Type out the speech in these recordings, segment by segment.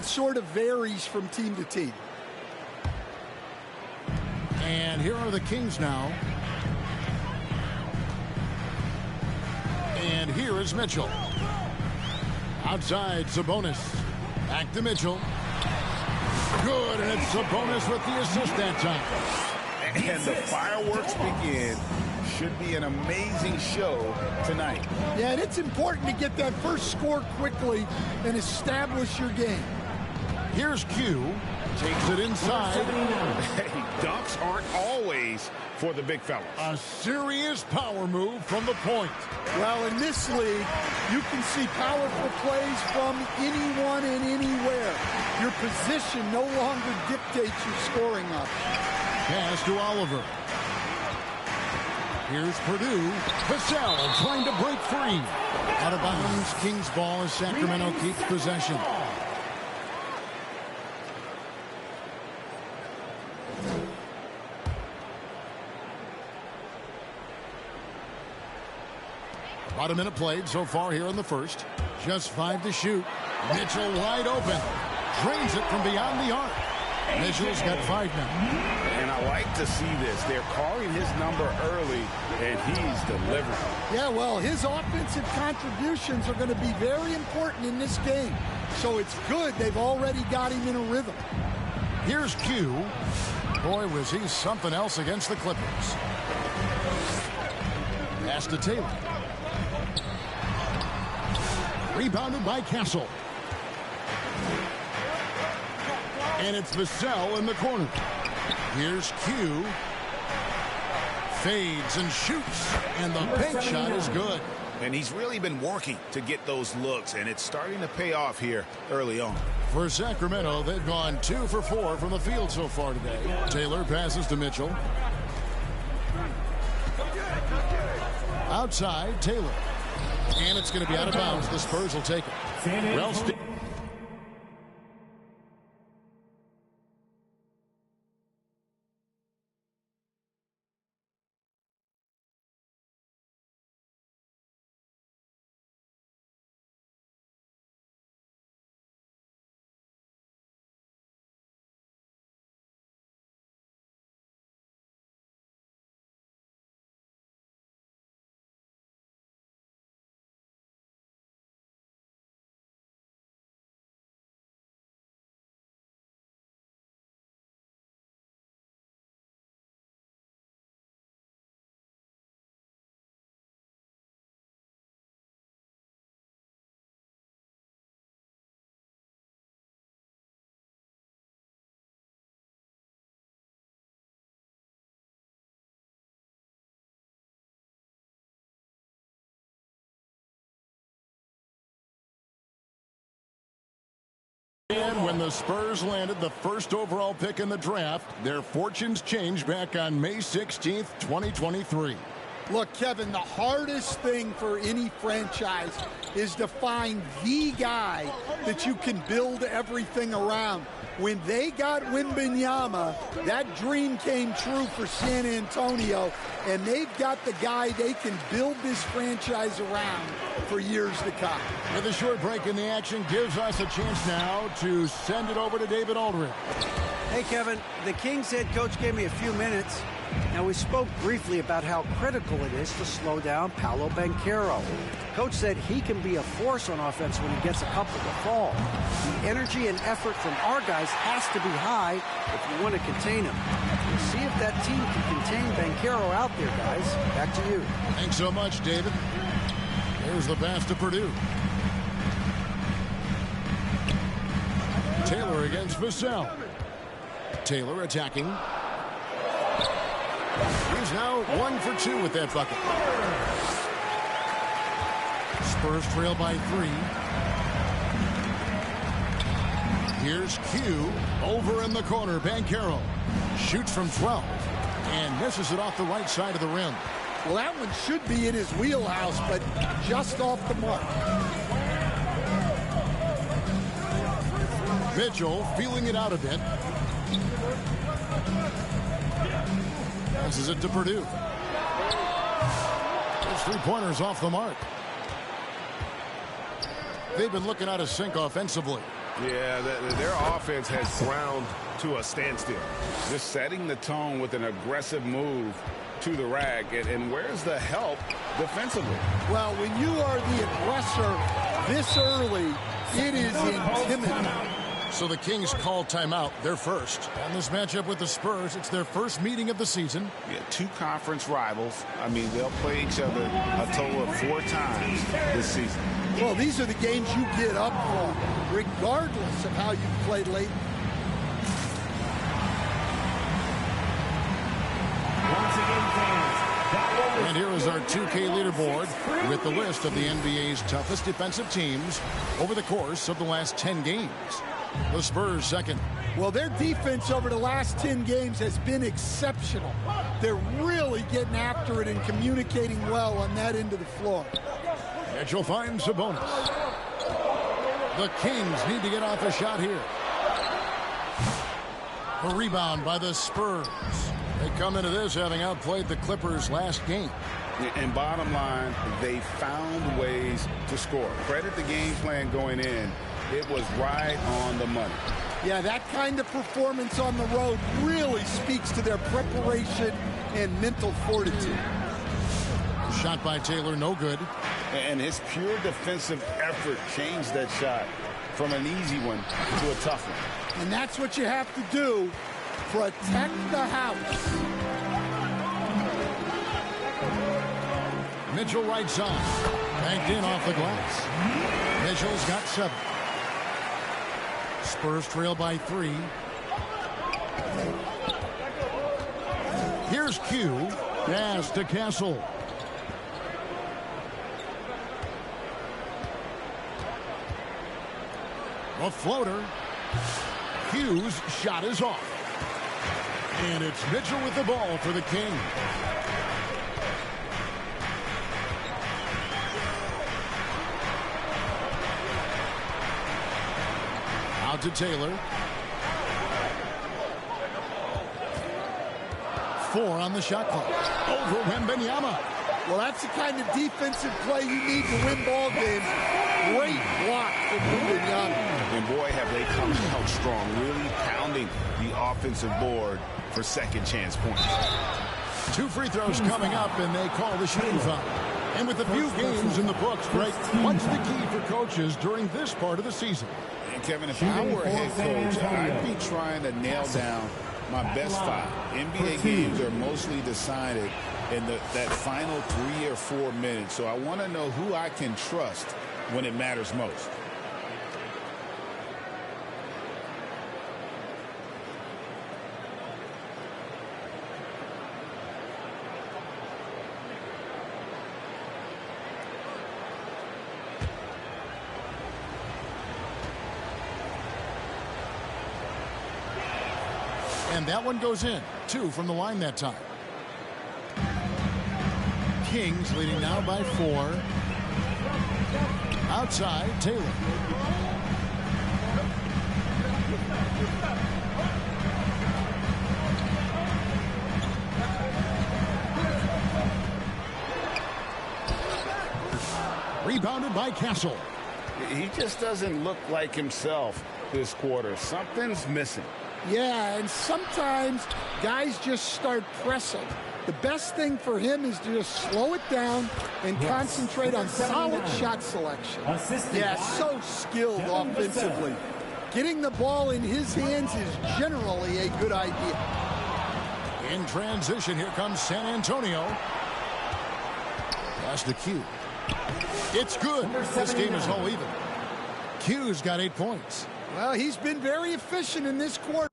sort of varies from team to team. And here are the Kings now. And here is Mitchell. Outside, Sabonis. Back to Mitchell. Good, and it's Sabonis with the assist that time. And the fireworks begin. Should be an amazing show tonight. Yeah, and it's important to get that first score quickly and establish your game. Here's Q. Takes it inside. Hey, dunks aren't always for the big fellas. A serious power move from the point. Well, in this league, you can see powerful plays from anyone and anywhere. Your position no longer dictates your scoring up. Pass to Oliver. Here's Purdue. Vassell trying to break free. Out of bounds. Kings ball as Sacramento keeps possession. About a minute played so far here in the first. Just 5 to shoot. Mitchell wide open. Drains it from beyond the arc. Mitchell's got 5 now. And I like to see this. They're calling his number early, and he's delivering. Yeah, well, his offensive contributions are going to be very important in this game. So it's good they've already got him in a rhythm. Here's Q. Boy, was he something else against the Clippers. Pass to Taylor. Rebounded by Castle. And it's Vassell in the corner. Here's Q. Fades and shoots. And the bank shot is good. And he's really been working to get those looks, and it's starting to pay off here early on. For Sacramento, they've gone 2 for 4 from the field so far today. Taylor passes to Mitchell. Outside, Taylor. And it's going to be out of bounds. The Spurs will take it. Well, and when the Spurs landed the first overall pick in the draft, their fortunes changed back on May 16th, 2023. Look, Kevin, the hardest thing for any franchise is to find the guy that you can build everything around. When they got Wembanyama, that dream came true for San Antonio, and they've got the guy they can build this franchise around for years to come. With a short break in the action gives us a chance now to send it over to David Aldridge. Hey, Kevin, the Kings head coach gave me a few minutes. Now, we spoke briefly about how critical it is to slow down Paolo Banchero. Coach said he can be a force on offense when he gets a couple to fall. The energy and effort from our guys has to be high if you want to contain him. We'll see if that team can contain Banchero out there, guys. Back to you. Thanks so much, David. Here's the pass to Purdue. Taylor against Vassell. Taylor attacking. He's now 1 for 2 with that bucket. Spurs trail by 3. Here's Q over in the corner. Banchero shoots from 12 and misses it off the right side of the rim. Well, that one should be in his wheelhouse, but just off the mark. Mitchell feeling it out a bit. Passes it to Purdue. Those 3-pointers off the mark. They've been looking out of sync offensively. Yeah, their offense has ground to a standstill. Just setting the tone with an aggressive move to the rack. And where's the help defensively? Well, when you are the aggressor this early, it is intimidating. So the Kings call timeout, their first. And this matchup with the Spurs, it's their first meeting of the season. Yeah, two conference rivals. I mean, they'll play each other a total of 4 times this season. Well, these are the games you get up for, regardless of how you played late. And here is our 2K leaderboard with the list of the NBA's toughest defensive teams over the course of the last 10 games. The Spurs second. Well, their defense over the last 10 games has been exceptional. They're really getting after it and communicating well on that end of the floor. Mitchell finds Sabonis. The Kings need to get off a shot here. A rebound by the Spurs. They come into this having outplayed the Clippers last game. And bottom line, they found ways to score. Credit the game plan going in. It was right on the money. Yeah, that kind of performance on the road really speaks to their preparation and mental fortitude. Shot by Taylor, no good. And his pure defensive effort changed that shot from an easy one to a tough one. And that's what you have to do. Protect the house. Mitchell right side. Banked in off the glass. Mitchell's got 7. Spurs trail by 3. Here's Q. Pass to Castle. A floater. Q's shot is off. And it's Mitchell with the ball for the Kings. Out to Taylor. 4 on the shot clock. Over Wembanyama. Well, that's the kind of defensive play you need to win ball games. Great block from Wembanyama. And boy, have they come out strong, really pounding the offensive board for second chance points. 2 free throws coming up, and they call the shooting foul. And with a few games in the books, Greg, what's the key for coaches during this part of the season? And Kevin, if I were a head coach, I'd be trying to nail down my best 5. NBA games are mostly decided in that final 3 or 4 minutes. So I want to know who I can trust when it matters most. And that one goes in. 2 from the line that time. Kings leading now by 4. Outside, Taylor. Rebounded by Castle. He just doesn't look like himself this quarter. Something's missing. Yeah, and sometimes guys just start pressing. The best thing for him is to just slow it down and concentrate on solid shot selection. Yeah, so skilled offensively. Getting the ball in his hands is generally a good idea. In transition, here comes San Antonio. Pass to Q. It's good. This game is all even. Q's got 8 points. Well, he's been very efficient in this quarter.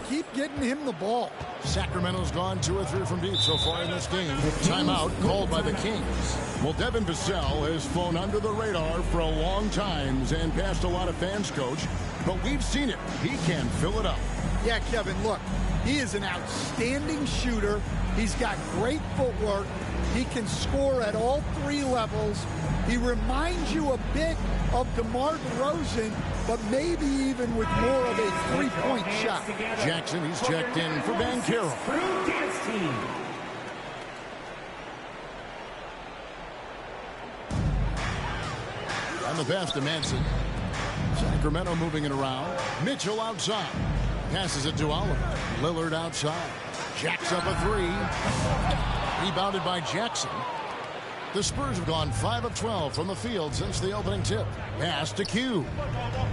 keep getting him the ball. Sacramento's gone 2 or 3 from deep so far in this game. Timeout called by the Kings. Well, Devin Vassell has flown under the radar for a long time and passed a lot of fans, Coach. But we've seen it. He can fill it up. Yeah, Kevin, look, he is an outstanding shooter. He's got great footwork. He can score at all 3 levels. He reminds you a bit of DeMar DeRozan, but maybe even with more of a 3-point shot. Jackson, he's checked in for Banchero. On the pass to Manson. Sacramento moving it around. Mitchell outside. Passes it to Oliver. Lillard outside. Jacks up a 3. Rebounded by Jackson. The Spurs have gone 5 of 12 from the field since the opening tip. Pass to Q.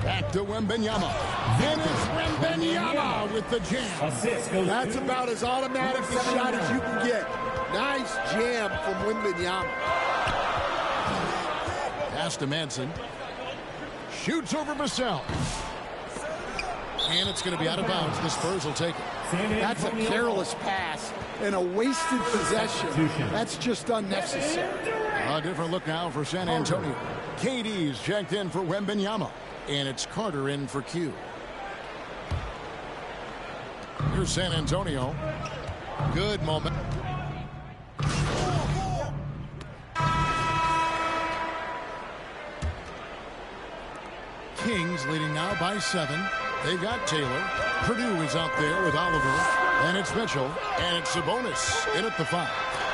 Back to Wembanyama. Then it's Wembanyama with the jam. That's about as automatic a shot as you can get. Nice jam from Wembanyama. Pass to Manson. Shoots over Vassell. And it's going to be out of bounds. The Spurs will take it. That's a careless pass and a wasted possession. That's just unnecessary. A different look now for San Antonio. KD's checked in for Wembanyama. And it's Carter in for Q. Here's San Antonio. Good moment. Kings leading now by 7. They've got Taylor. Purdue is out there with Oliver. And it's Mitchell. And it's Sabonis in at the 5.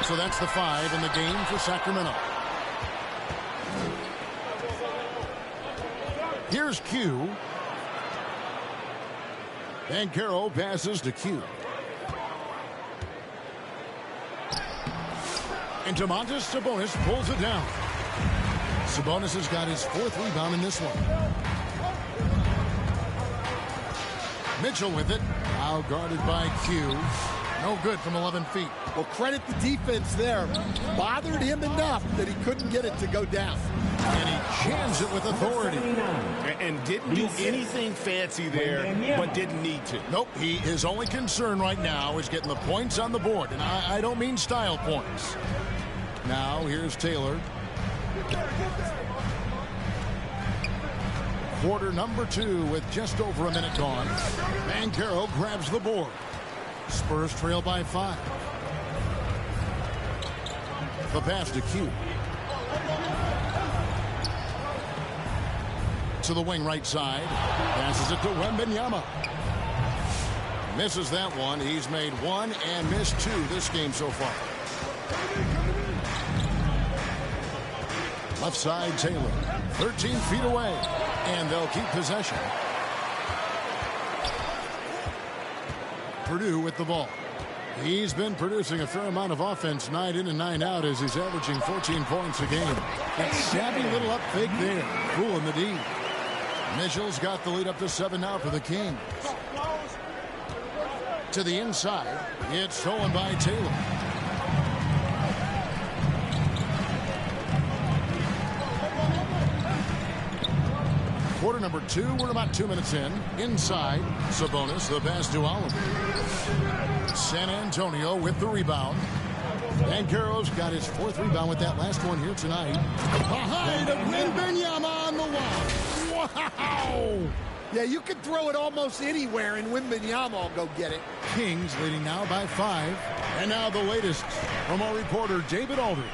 So that's the 5 in the game for Sacramento. Here's Q. Banchero passes to Q. And Domantas Sabonis pulls it down. Sabonis has got his 4th rebound in this one. Mitchell with it. Now guarded by Q. No good from 11 feet. Well, credit the defense there. Bothered him enough that he couldn't get it to go down. And he jams it with authority. And didn't do anything fancy there, but didn't need to. Nope. His only concern right now is getting the points on the board. And I don't mean style points. Now here's Taylor. Quarter number 2 with just over a minute gone. Banchero grabs the board. Spurs trail by 5. The pass to Q. To the wing right side. Passes it to Wembanyama. Misses that one. He's made 1 and missed 2 this game so far. Left side, Taylor. 13 feet away. And they'll keep possession. Purdue with the ball. He's been producing a fair amount of offense night in and night out as he's averaging 14 points a game. That savvy little up fake there. Fooling the D. Mitchell's got the lead up to 7 now for the Kings. To the inside. It's stolen by Taylor. Quarter number 2, we're about 2 minutes in. Inside, Sabonis, the pass to Oliver. San Antonio with the rebound. Banchero's got his 4th rebound with that last one here tonight. Behind of Wembanyama on the wall. Wow! Yeah, you can throw it almost anywhere, and Wembanyama will go get it. Kings leading now by 5. And now the latest from our reporter, David Aldridge.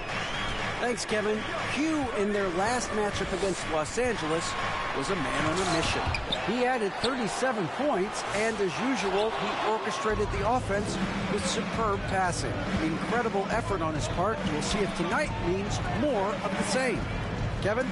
Thanks, Kevin. Q, in their last matchup against Los Angeles, was a man on a mission. He added 37 points, and as usual, he orchestrated the offense with superb passing. Incredible effort on his part. We'll see if tonight means more of the same. Kevin?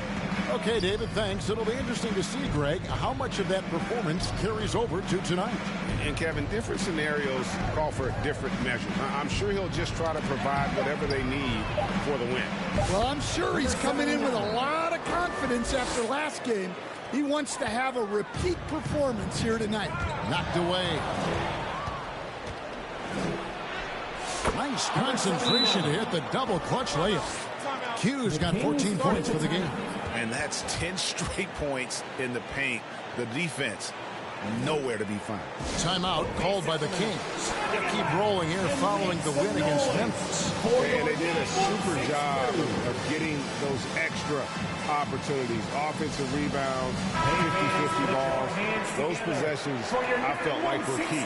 Okay, David, thanks. It'll be interesting to see, Greg, how much of that performance carries over to tonight. And, Kevin, different scenarios call for different measures. I'm sure he'll just try to provide whatever they need for the win. Well, I'm sure he's coming in with a lot of confidence after last game. He wants to have a repeat performance here tonight. Knocked away. Nice concentration to hit the double clutch layup. Q's got 14 points for the game. And that's 10 straight points in the paint. The defense nowhere to be found. Timeout called by the Kings. They keep rolling here following the win against Memphis. And they did a super job of getting those extra opportunities. Offensive rebounds, 50-50 balls. Those possessions I felt like were key.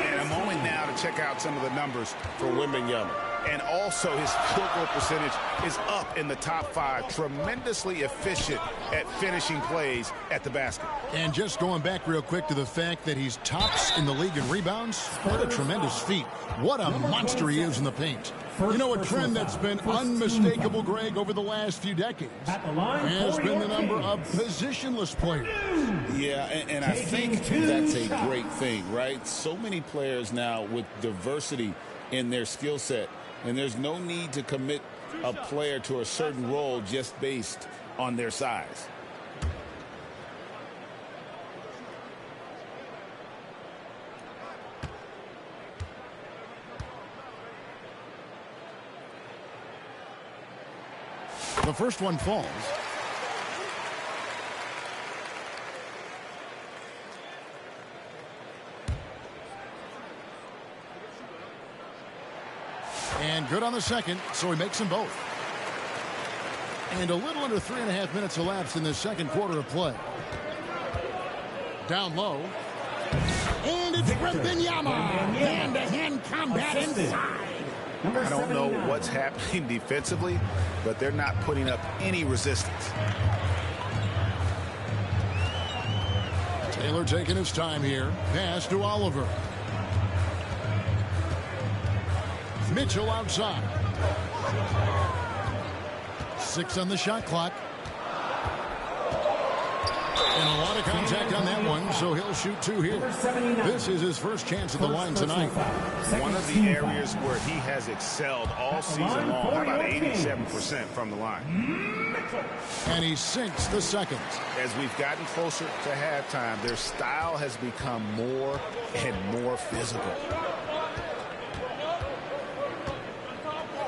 And a moment now to check out some of the numbers for Wembanyama. And also his field goal percentage is up in the top 5. Tremendously efficient at finishing plays at the basket. And just going back real quick to the fact that he's tops in the league in rebounds, what a tremendous feat. What a monster he is in the paint. You know, a trend that's been unmistakable, Greg, over the last few decades has been the number of positionless players. Yeah, and I think that's a great thing, right? So many players now with diversity in their skill set, and there's no need to commit a player to a certain role just based on their size. The first one falls. And good on the second, so he makes them both. And a little under 3.5 minutes elapsed in the second quarter of play. Down low. And it's Wembanyama. Hand-to-hand combat inside. I don't know what's happening defensively, but they're not putting up any resistance. Taylor taking his time here. Pass to Oliver. Mitchell outside. 6 on the shot clock. And a lot of contact on that one, so he'll shoot 2 here. This is his first chance at the line tonight. One of the areas where he has excelled all season long. How about 87% from the line? And he sinks the second. As we've gotten closer to halftime, their style has become more and more physical.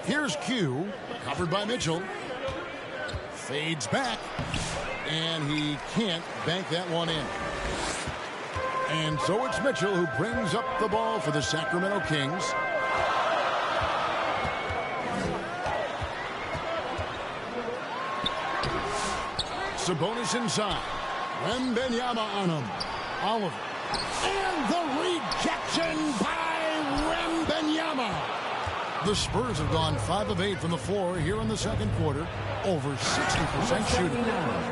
Here's Q, covered by Mitchell. Fades back. And he can't bank that one in. And so it's Mitchell who brings up the ball for the Sacramento Kings. Sabonis inside. Wembanyama on him. Oliver. And the rejection by Wembanyama. The Spurs have gone 5 of 8 from the floor here in the second quarter. Over 60% shooting.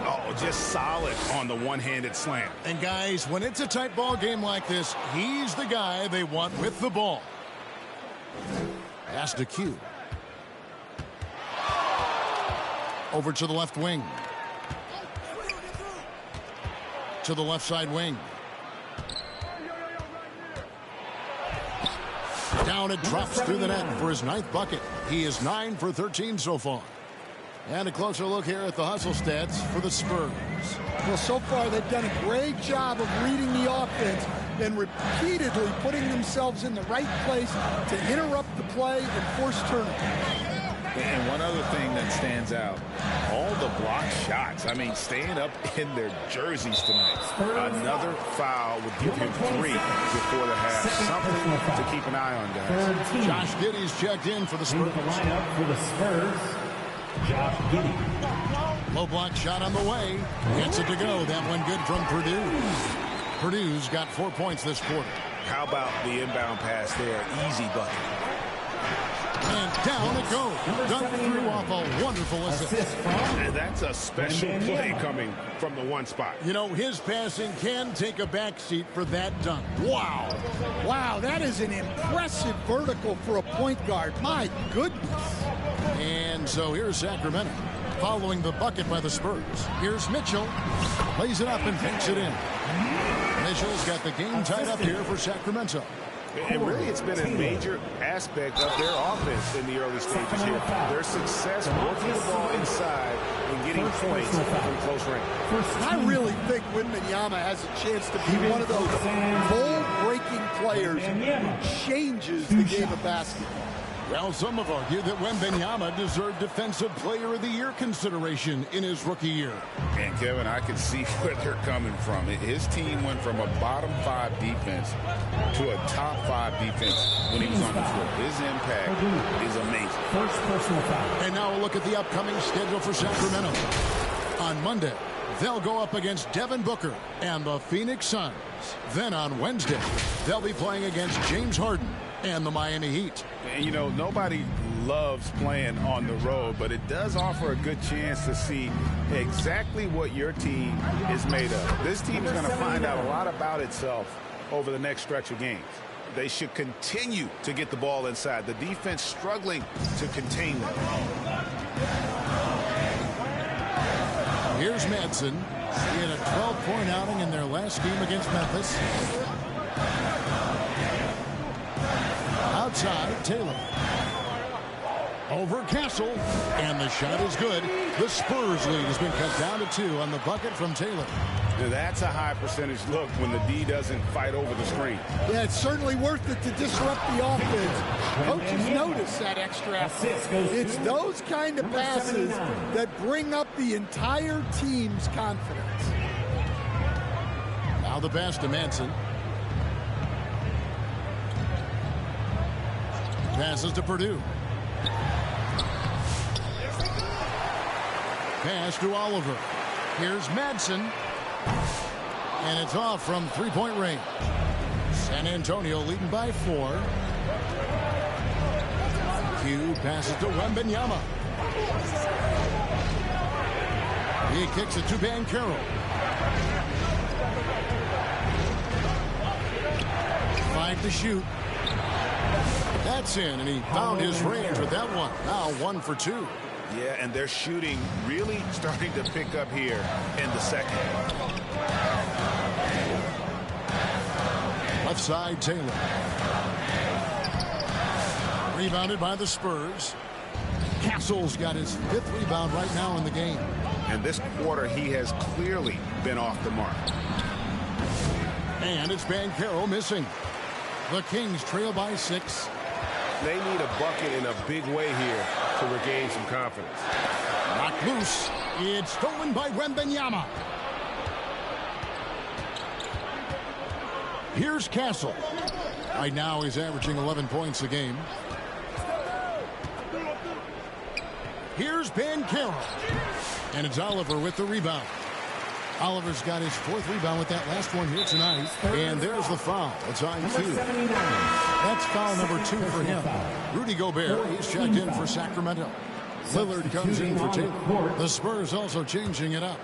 Oh, just solid on the one-handed slam. And guys, when it's a tight ball game like this, he's the guy they want with the ball. Pass to Q. Over to the left wing. To the left side wing. Down it drops through the net for his 9th bucket. He is 9 for 13 so far. And a closer look here at the hustle stats for the Spurs. Well, so far they've done a great job of reading the offense and repeatedly putting themselves in the right place to interrupt the play and force turnovers. And one other thing that stands out, all the block shots. I mean, staying up in their jerseys tonight. Another foul would give him 3 before the half. Something to keep an eye on, guys. Josh Giddey's checked in for the Spurs. Lineup for the Spurs, Josh Giddey. Low block shot on the way. Gets it to go. That one good from Purdue. Purdue's got 4 points this quarter. How about the inbound pass there? Easy bucket. And down it goes. Dunk through off a wonderful assist. And that's a special play coming from the one spot. You know, his passing can take a backseat for that dunk. Wow. Wow, that is an impressive vertical for a point guard. My goodness. And so here's Sacramento following the bucket by the Spurs. Here's Mitchell. Plays it up and banks it in. Mitchell's got the game tied up here for Sacramento. And really, it's been a major aspect of their offense in the early stages here. Their success working the ball inside and getting points from close range. I really think Wembanyama has a chance to be one of those mold-breaking players who changes the game of basketball. Well, some have argued that Wembanyama deserved Defensive Player of the Year consideration in his rookie year. And, Kevin, I can see where they're coming from. His team went from a bottom 5 defense to a top 5 defense when he was on the floor. His impact is amazing. First personal foul. And now we'll look at the upcoming schedule for Sacramento. On Monday, they'll go up against Devin Booker and the Phoenix Suns. Then on Wednesday, they'll be playing against James Harden and the Miami Heat. And, you know, nobody loves playing on the road, but it does offer a good chance to see exactly what your team is made of. This team is going to find out a lot about itself over the next stretch of games. They should continue to get the ball inside. The defense struggling to contain them. Here's Madsen. He had a 12-point outing in their last game against Memphis. Outside, Taylor. Over Castle. And the shot is good. The Spurs lead has been cut down to 2 on the bucket from Taylor. Now, that's a high percentage look when the D doesn't fight over the screen. Yeah, it's certainly worth it to disrupt the offense. Coaches notice that extra effort. It's those kind of passes that bring up the entire team's confidence. Now the pass to Madsen. Passes to Purdue. Pass to Oliver. Here's Madsen. And it's off from three-point range. San Antonio leading by 4. Q passes to Wembanyama. He kicks it to Banchero. 5 to shoot. That's in, and he found his range with that one. Now 1 for 2. Yeah, and their shooting really starting to pick up here in the second. Left side, Taylor. Rebounded by the Spurs. Castle's got his 5th rebound right now in the game. And this quarter, he has clearly been off the mark. And it's Banchero missing. The Kings trail by 6. They need a bucket in a big way here to regain some confidence. Knocked loose. It's stolen by Wembanyama. Here's Castle. Right now he's averaging 11 points a game. Here's Banchero. And it's Oliver with the rebound. Oliver's got his 4th rebound with that last one here tonight. And there's the foul. It's on 2. That's foul number 2 for him. Rudy Gobert, he's checked in for Sacramento. Lillard comes in for Taylor. The Spurs also changing it up.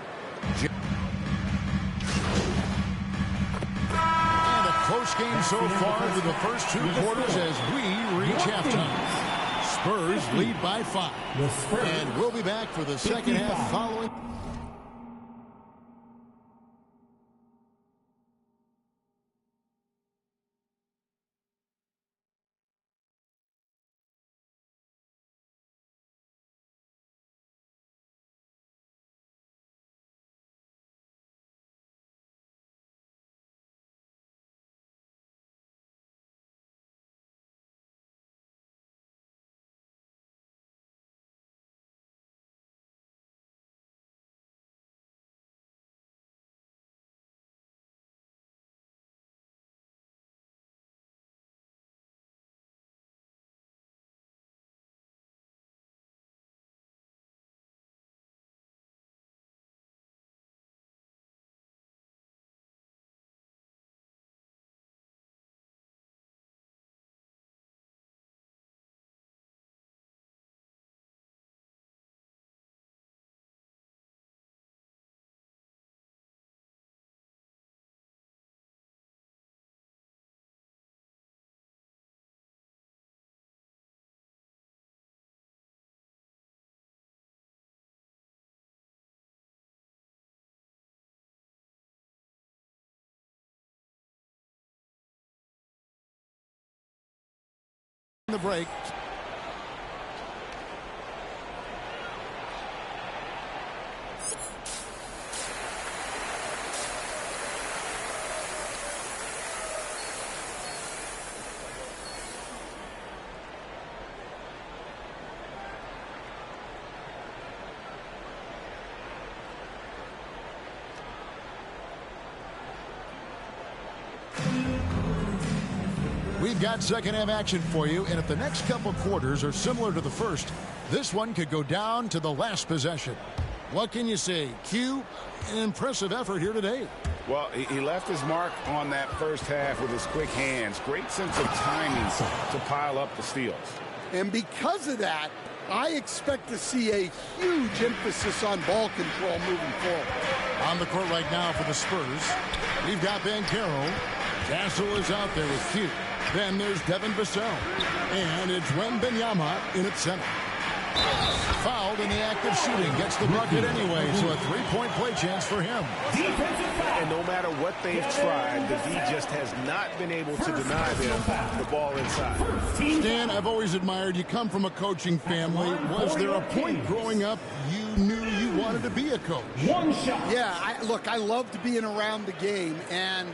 And a close game so far through the first 2 quarters as we reach halftime. Spurs lead by 5. And we'll be back for the second half following. The break. got second half action for you, and if the next couple quarters are similar to the first, this one could go down to the last possession. What can you say? Q, an impressive effort here today. Well, he left his mark on that first half with his quick hands. Great sense of timing to pile up the steals. And because of that, I expect to see a huge emphasis on ball control moving forward. On the court right now for the Spurs, we've got Banchero. Castle is out there with Q. Then there's Devin Vassell. And it's Wembanyama in at center. Fouled in the act of shooting. Gets the bucket anyway, so a three-point play chance for him. And no matter what they've tried, the D just has not been able to deny them the ball inside. Stan, I've always admired you. Come from a coaching family. Was there a point growing up you knew you wanted to be a coach? One shot. Yeah, I loved being around the game, and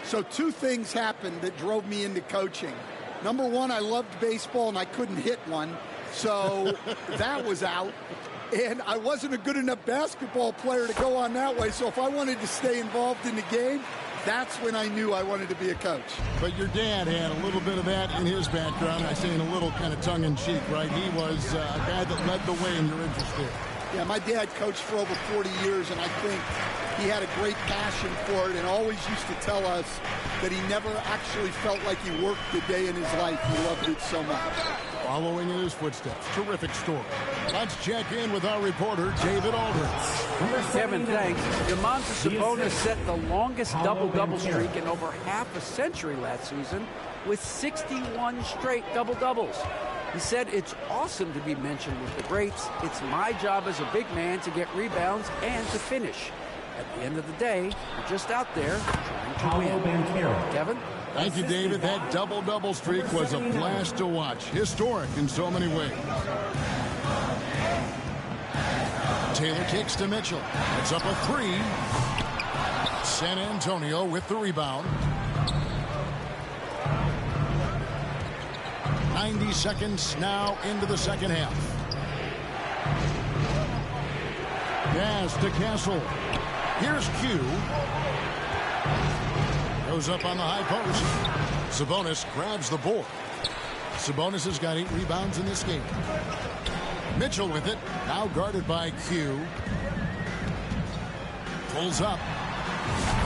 so two things happened that drove me into coaching. Number one, I loved baseball, and I couldn't hit one, so that was out. And I wasn't a good enough basketball player to go on that way, so if I wanted to stay involved in the game, that's when I knew I wanted to be a coach. But your dad had a little bit of that in his background. I say in a little kind of tongue-in-cheek, right? He was a guy that led the way in your interest there. Yeah, my dad coached for over 40 years, and I think he had a great passion for it and always used to tell us that he never actually felt like he worked a day in his life. He loved it so much. Following in his footsteps. Terrific story. Let's check in with our reporter, David Aldridge. Kevin, thanks. Domantas Sabonis set the longest double-double streak in over half a century last season with 61 straight double-doubles. He said, "It's awesome to be mentioned with the greats. It's my job as a big man to get rebounds and to finish. At the end of the day, we're just out there trying to win." Kevin? Thank you, David. That double-double streak was a blast to watch. Historic in so many ways. Taylor kicks to Mitchell. It's up a three. San Antonio with the rebound. 90 seconds now into the second half. Pass to Castle. Here's Q. Goes up on the high post. Sabonis grabs the board. Sabonis has got 8 rebounds in this game. Mitchell with it. Now guarded by Q. Pulls up.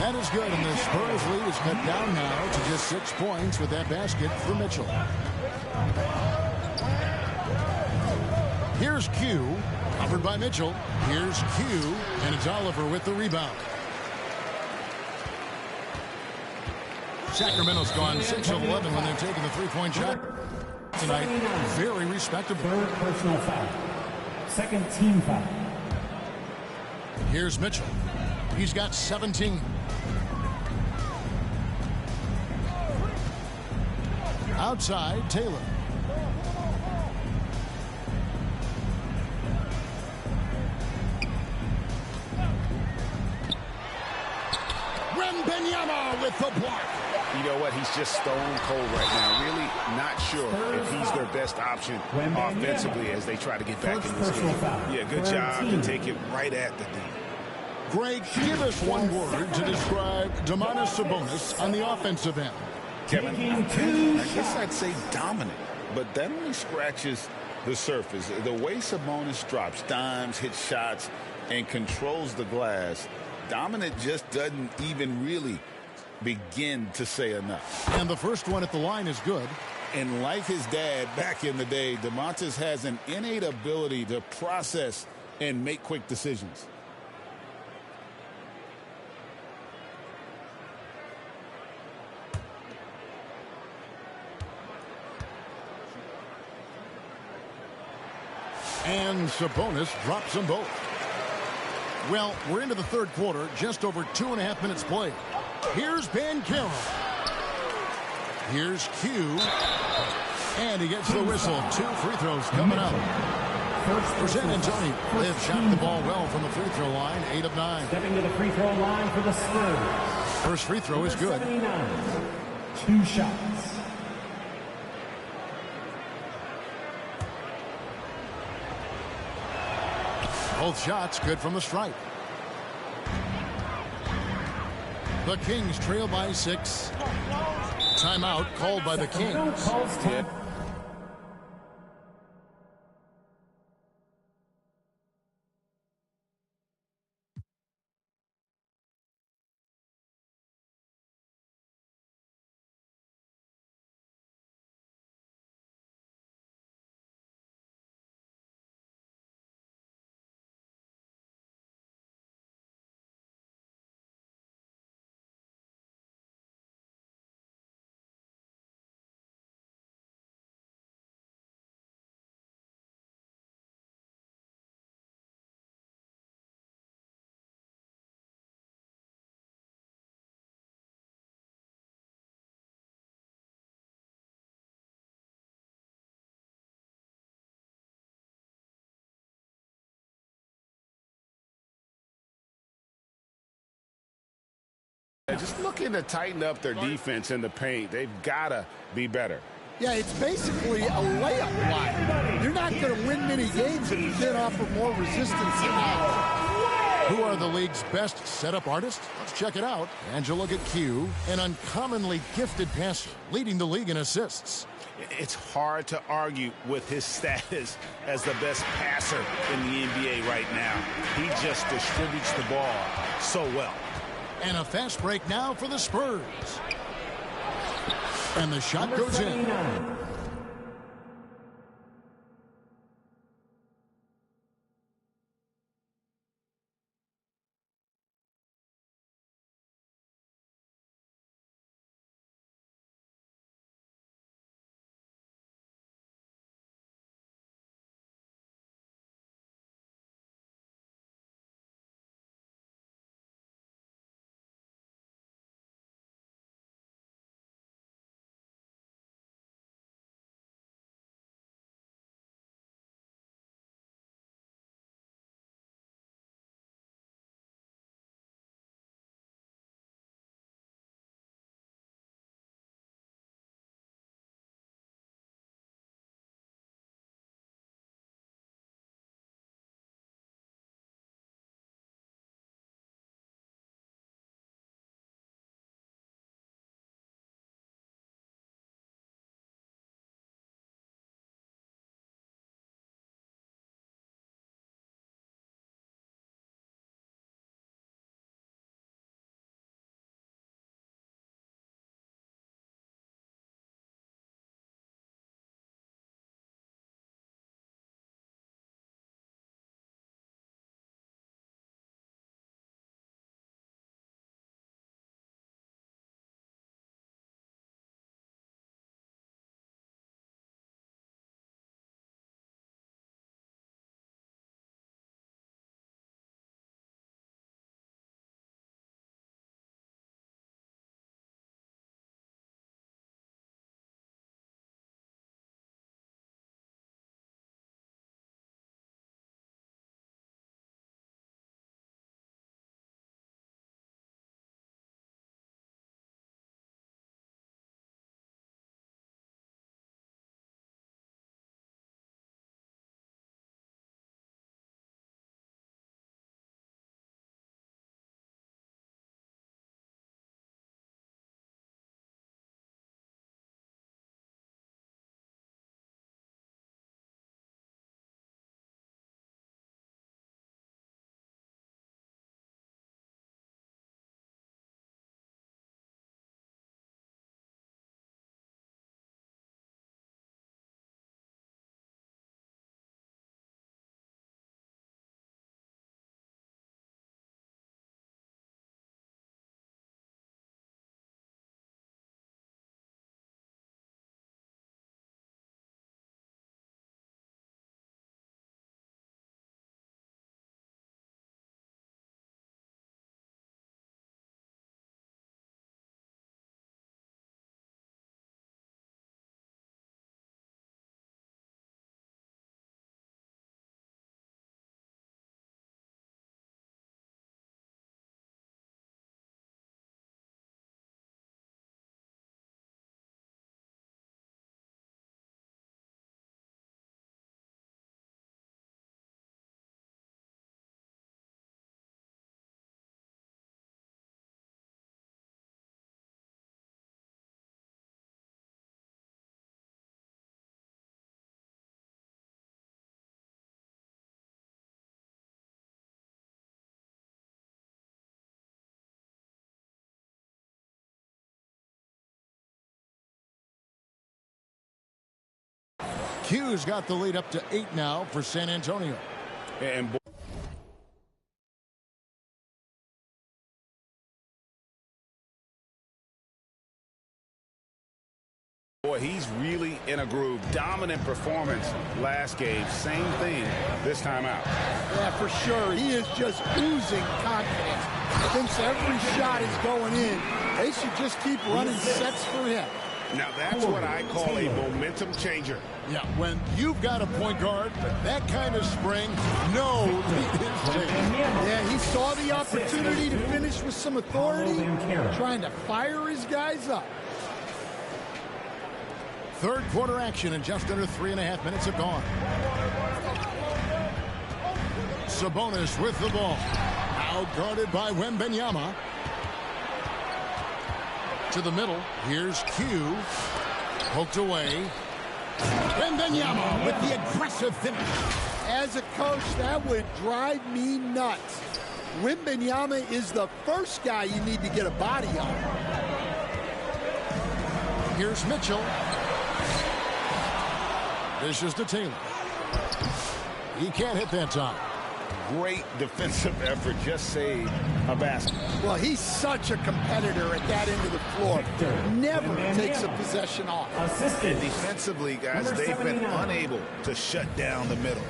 That is good, and the Spurs lead is cut down now to just 6 points with that basket for Mitchell. Here's Q. Covered by Mitchell. Here's Q. And it's Oliver with the rebound. Sacramento's gone 6 of 11 when they've taken the three-point shot tonight. Very respectable. Third personal foul. Second team foul. Here's Mitchell. He's got 17. Outside, Taylor. Wembanyama with the block. You know what? He's just stone cold right now. Really not sure if he's their best option offensively as they try to get back in this game. Yeah, good job to take it right at the D. Greg, give us one word to describe Domantas Sabonis on the offensive end. Kevin, I guess I'd say dominant, but that only scratches the surface. The way Sabonis drops dimes, hits shots, and controls the glass, dominant just doesn't even really begin to say enough. And the first one at the line is good. And like his dad back in the day, Domantas has an innate ability to process and make quick decisions. And Sabonis drops them both. Well, we're into the third quarter, just over 2.5 minutes played. Here's Banchero. Here's Q. And he gets the whistle. 2 free throws coming up. For San Antonio, they have shot the ball well from the free throw line, 8 of 9. Stepping to the free throw line for the Spurs. First free throw is good. 79. 2 shots. Both shots good from the stripe. The Kings trail by 6. timeout called by the Kings. Calls time. Just looking to tighten up their defense in the paint. They've got to be better. Yeah, it's basically a layup line. You're not going to win many games if you can't offer more resistance than that. Who are the league's best setup artists? Let's check it out. And you look at Q, an uncommonly gifted passer, leading the league in assists. It's hard to argue with his status as the best passer in the NBA right now. He just distributes the ball so well. And a fast break now for the Spurs. And the shot goes in. Q's got the lead up to 8 now for San Antonio. And boy, he's really in a groove. Dominant performance last game. Same thing this time out. Yeah, for sure. He is just oozing confidence. Thinks every shot is going in. They should just keep running sets for him. Now, that's what I call a momentum changer. Yeah, when you've got a point guard with that kind of spring, no lead is taken. Yeah, he saw the opportunity to finish with some authority, trying to fire his guys up. Third quarter action and just under 3.5 minutes have gone. Sabonis with the ball. Now guarded by Wembanyama. To the middle. Here's Q. Poked away. Wembanyama with the aggressive finish. As a coach, that would drive me nuts. Wembanyama is the first guy you need to get a body on. Here's Mitchell. This is to Taylor. He can't hit that time. Great defensive effort. Just saved a basket. Well, he's such a competitor at that end of the floor. Never takes a possession off. And defensively, guys, they've been unable to shut down the middle.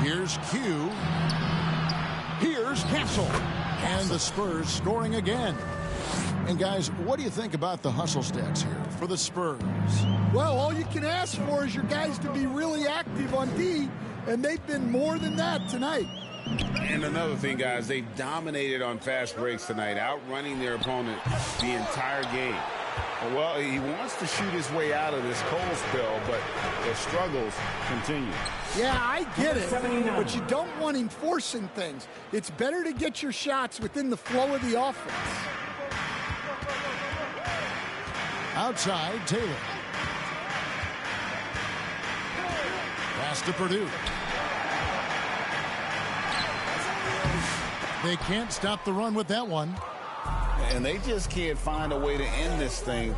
Here's Q. Here's Castle. And the Spurs scoring again. And guys, what do you think about the hustle stats here for the Spurs? Well, all you can ask for is your guys to be really active on D, and they've been more than that tonight. And another thing, guys, they've dominated on fast breaks tonight, outrunning their opponent the entire game. Well, he wants to shoot his way out of this cold spell, but the struggles continue. Yeah, I get it, but you don't want him forcing things. It's better to get your shots within the flow of the offense. Outside, Taylor. Pass to Purdue. They can't stop the run with that one. And they just can't find a way to end this thing.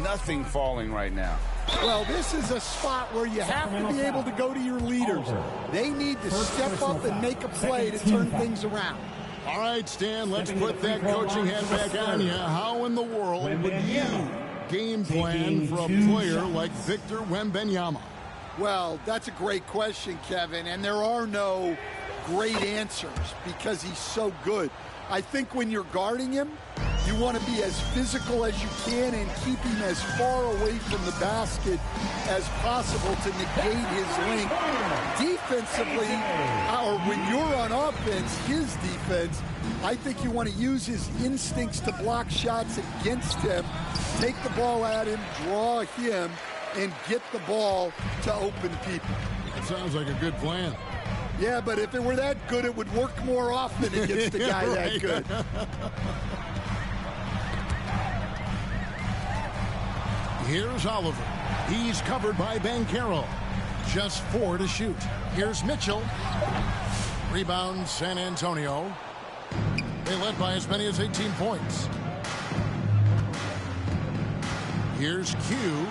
Nothing falling right now. Well, this is a spot where you have to be able to go to your leaders. They need to step up and make a play to turn things around. All right, Stan, let's put that coaching hat back on you. How in the world would you game plan for a player like Victor Wembanyama? Well, that's a great question, Kevin, and there are no great answers because he's so good. I think when you're guarding him, you want to be as physical as you can and keep him as far away from the basket as possible to negate his length. Defensively, or when you're on offense, his defense, I think you want to use his instincts to block shots against him, take the ball at him, draw him, and get the ball to open people. That sounds like a good plan. Yeah, but if it were that good, it would work more often against a guy that good. Here's Oliver. He's covered by Banchero. Just 4 to shoot. Here's Mitchell. Rebound, San Antonio. They led by as many as 18 points. Here's Q.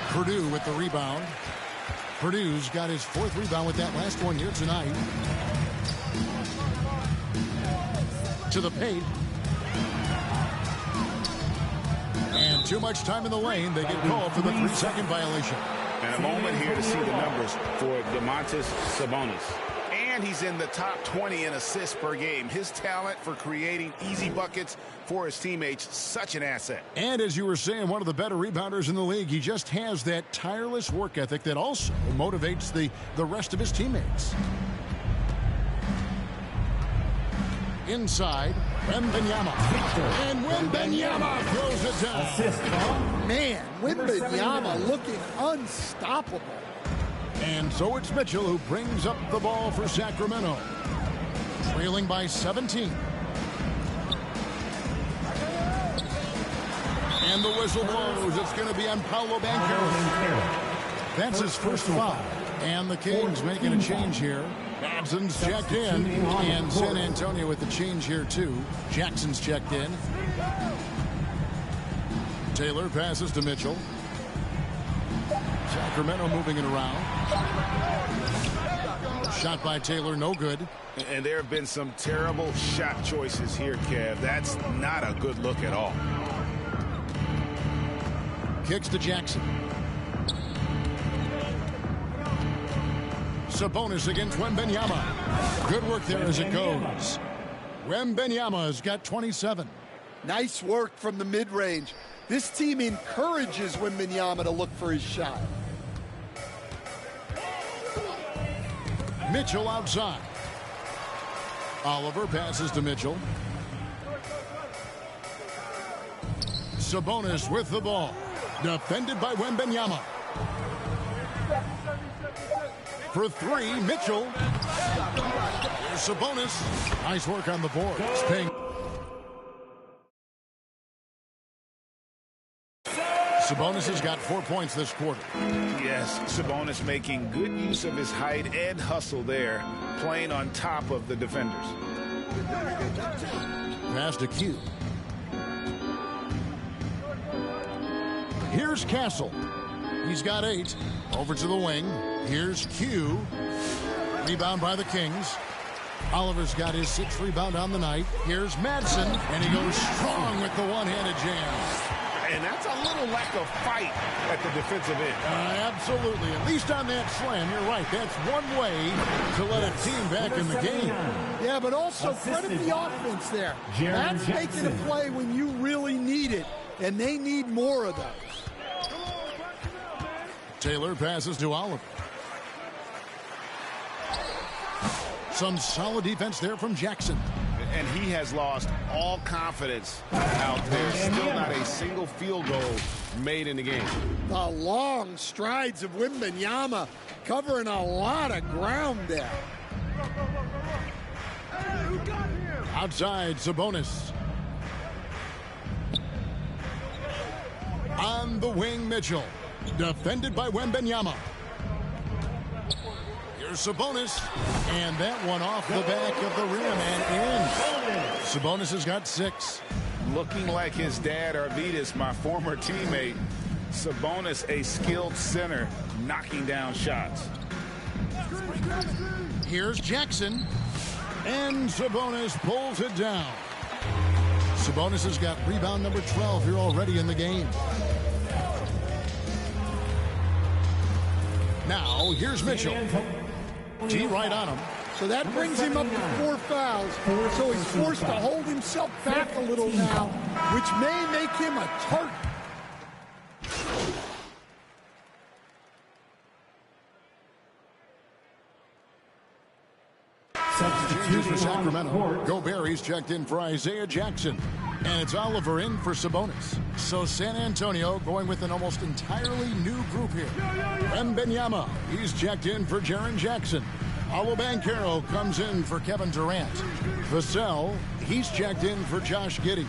Purdue with the rebound. Purdue's got his 4th rebound with that last one here tonight. To the paint. And too much time in the lane. They get called for the 3-second violation. And a moment here to see the numbers for Domantas Sabonis. And he's in the top 20 in assists per game. His talent for creating easy buckets for his teammates, such an asset. And as you were saying, one of the better rebounders in the league. He just has that tireless work ethic that also motivates the rest of his teammates. Inside, Wembanyama. And Wembanyama throws it down. Man, Wembanyama looking unstoppable. And so it's Mitchell who brings up the ball for Sacramento. Trailing by 17. And the whistle blows. It's going to be on Paolo Banchero. That's his first foul. And the Kings making a change here. Madsen's checked in, and San Antonio with the change here too. Jackson's checked in. Taylor passes to Mitchell. Sacramento moving it around. Shot by Taylor, no good. And there have been some terrible shot choices here, Kev. That's not a good look at all. Kicks to Jackson. Sabonis against Wembanyama. Good work there as it goes. Wembanyama has got 27. Nice work from the mid-range. This team encourages Wembanyama to look for his shot. Mitchell outside. Oliver passes to Mitchell. Sabonis with the ball. Defended by Wembanyama. For three, Mitchell. Here's Sabonis. Nice work on the board. Sabonis has got 4 points this quarter. Yes, Sabonis making good use of his height and hustle there, playing on top of the defenders. Pass to Q. Here's Castle. He's got 8. Over to the wing. Here's Q. Rebound by the Kings. Oliver's got his 6th rebound on the night. Here's Madsen, and he goes strong with the one-handed jam. And that's a little lack of fight at the defensive end. Absolutely. At least on that slam, you're right. That's one way to let a team back in the game. Yeah, but also credit the offense there. That's making a play when you really need it, and they need more of those. Taylor passes to Oliver. Some solid defense there from Jackson. And he has lost all confidence out there. Still not a single field goal made in the game. The long strides of Wembanyama covering a lot of ground there. Outside, Sabonis. On the wing, Mitchell. Defended by Wembanyama. Here's Sabonis. And that one off the back of the rim and in. Sabonis has got 6. Looking like his dad, Arvidas, my former teammate. Sabonis, a skilled center, knocking down shots. Here's Jackson. And Sabonis pulls it down. Sabonis has got rebound number 12 here already in the game. Now, here's Mitchell. T right on him. So that brings him up to 4 fouls. So he's forced to hold himself back a little now, which may make him a target. Substitute for Sacramento. Gobert's checked in for Isaiah Jackson. And it's Oliver in for Sabonis. So San Antonio going with an almost entirely new group here. Wembanyama, he's checked in for Jaren Jackson. Paolo Banchero comes in for Kevin Durant. Vassell, he's checked in for Josh Giddey.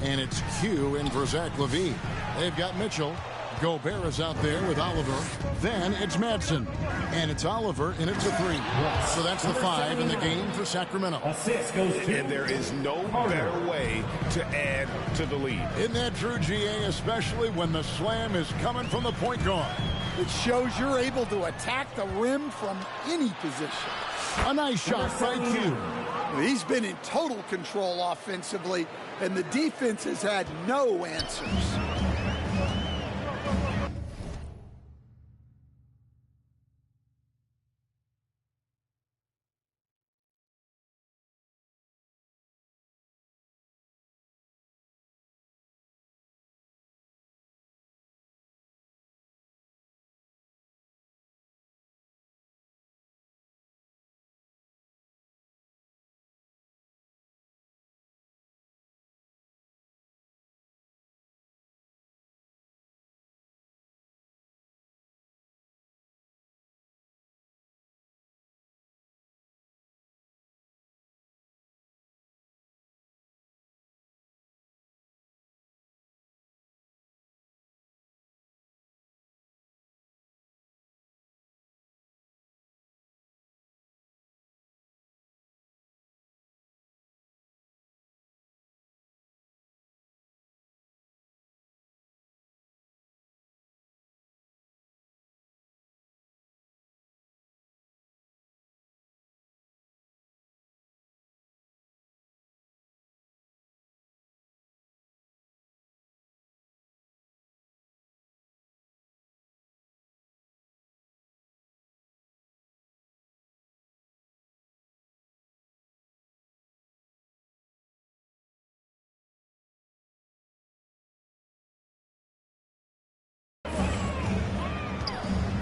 And it's Q in for Zach LaVine. They've got Mitchell. Gobert is out there with Oliver. Then it's Madsen. And it's Oliver, and it's a 3. So that's the 5 in the game for Sacramento. And there is no better way to add to the lead. Isn't that true, GA, especially when the slam is coming from the point guard? It shows you're able to attack the rim from any position. A nice shot by Q. He's been in total control offensively, and the defense has had no answers.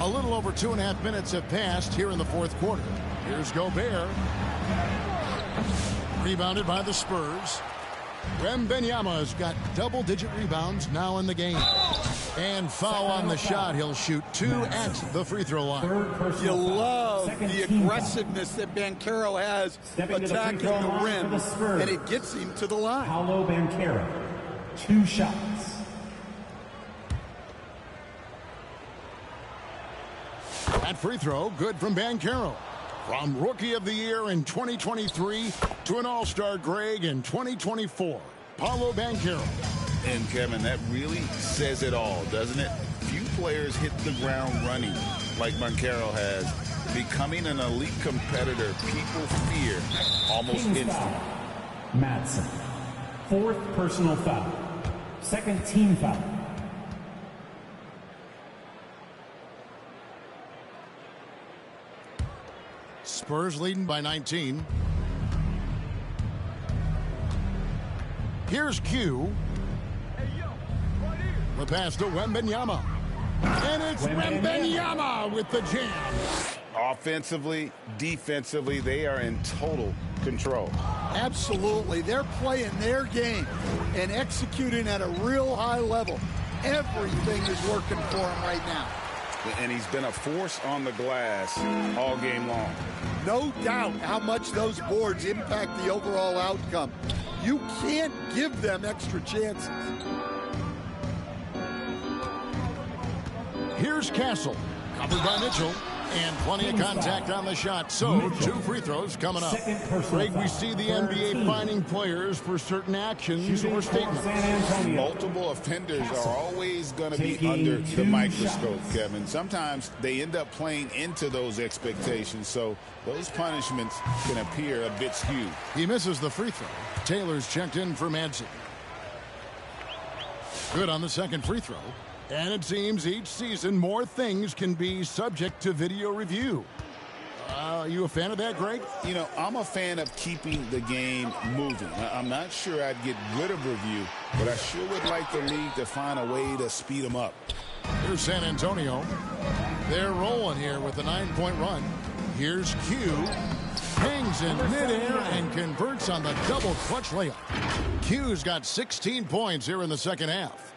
A little over 2.5 minutes have passed here in the fourth quarter. Here's Gobert. Rebounded by the Spurs. Wembanyama's got double-digit rebounds now in the game. And foul on the shot. He'll shoot 2 at the free throw line. You love the aggressiveness that Banchero has attacking the rim, and it gets him to the line. Paolo Banchero, 2 shots. That free throw, good from Banchero. From Rookie of the Year in 2023 to an All-Star Greg in 2024, Paolo Banchero. And, Kevin, that really says it all, doesn't it? Few players hit the ground running like Banchero has. Becoming an elite competitor, people fear almost instantly. Madsen, 4th personal foul. 2nd team foul. Spurs leading by 19. Here's Q. The pass to Wembanyama. And it's Wembanyama with the jam. Offensively, defensively, they are in total control. Absolutely. They're playing their game and executing at a real high level. Everything is working for them right now. And he's been a force on the glass all game long. No doubt how much those boards impact the overall outcome. You can't give them extra chances. Here's Castle, covered by Mitchell, and plenty of contact on the shot. So, 2 free throws coming up. Greg, we see the NBA finding players for certain actions or statements. Multiple offenders are always going to be under the microscope, Kevin. Sometimes they end up playing into those expectations, so those punishments can appear a bit skewed. He misses the free throw. Taylor's checked in for Madsen. Good on the second free throw. And it seems each season more things can be subject to video review. You a fan of that, Greg? You know, I'm a fan of keeping the game moving. I'm not sure I'd get rid of review, but I sure would like the league to find a way to speed them up. Here's San Antonio. They're rolling here with a 9-point run. Here's Q. Hangs in midair and converts on the double clutch layup. Q's got 16 points here in the second half.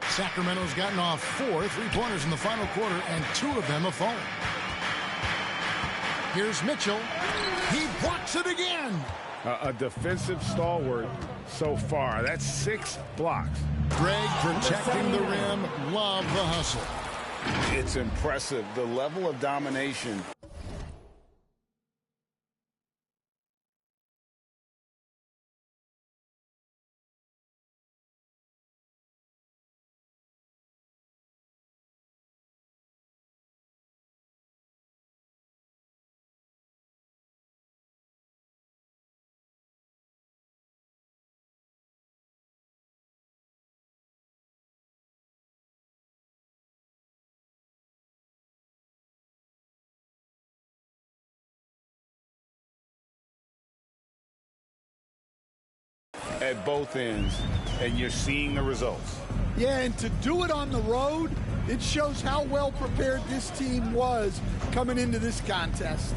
Sacramento's gotten off 4 3-pointers in the final quarter, and 2 of them have fallen. Here's Mitchell. He blocks it again. A defensive stalwart so far. That's 6 blocks. Greg protecting the rim. Love the hustle. It's impressive, the level of domination. At both ends, and you're seeing the results. Yeah, and to do it on the road, it shows how well prepared this team was coming into this contest.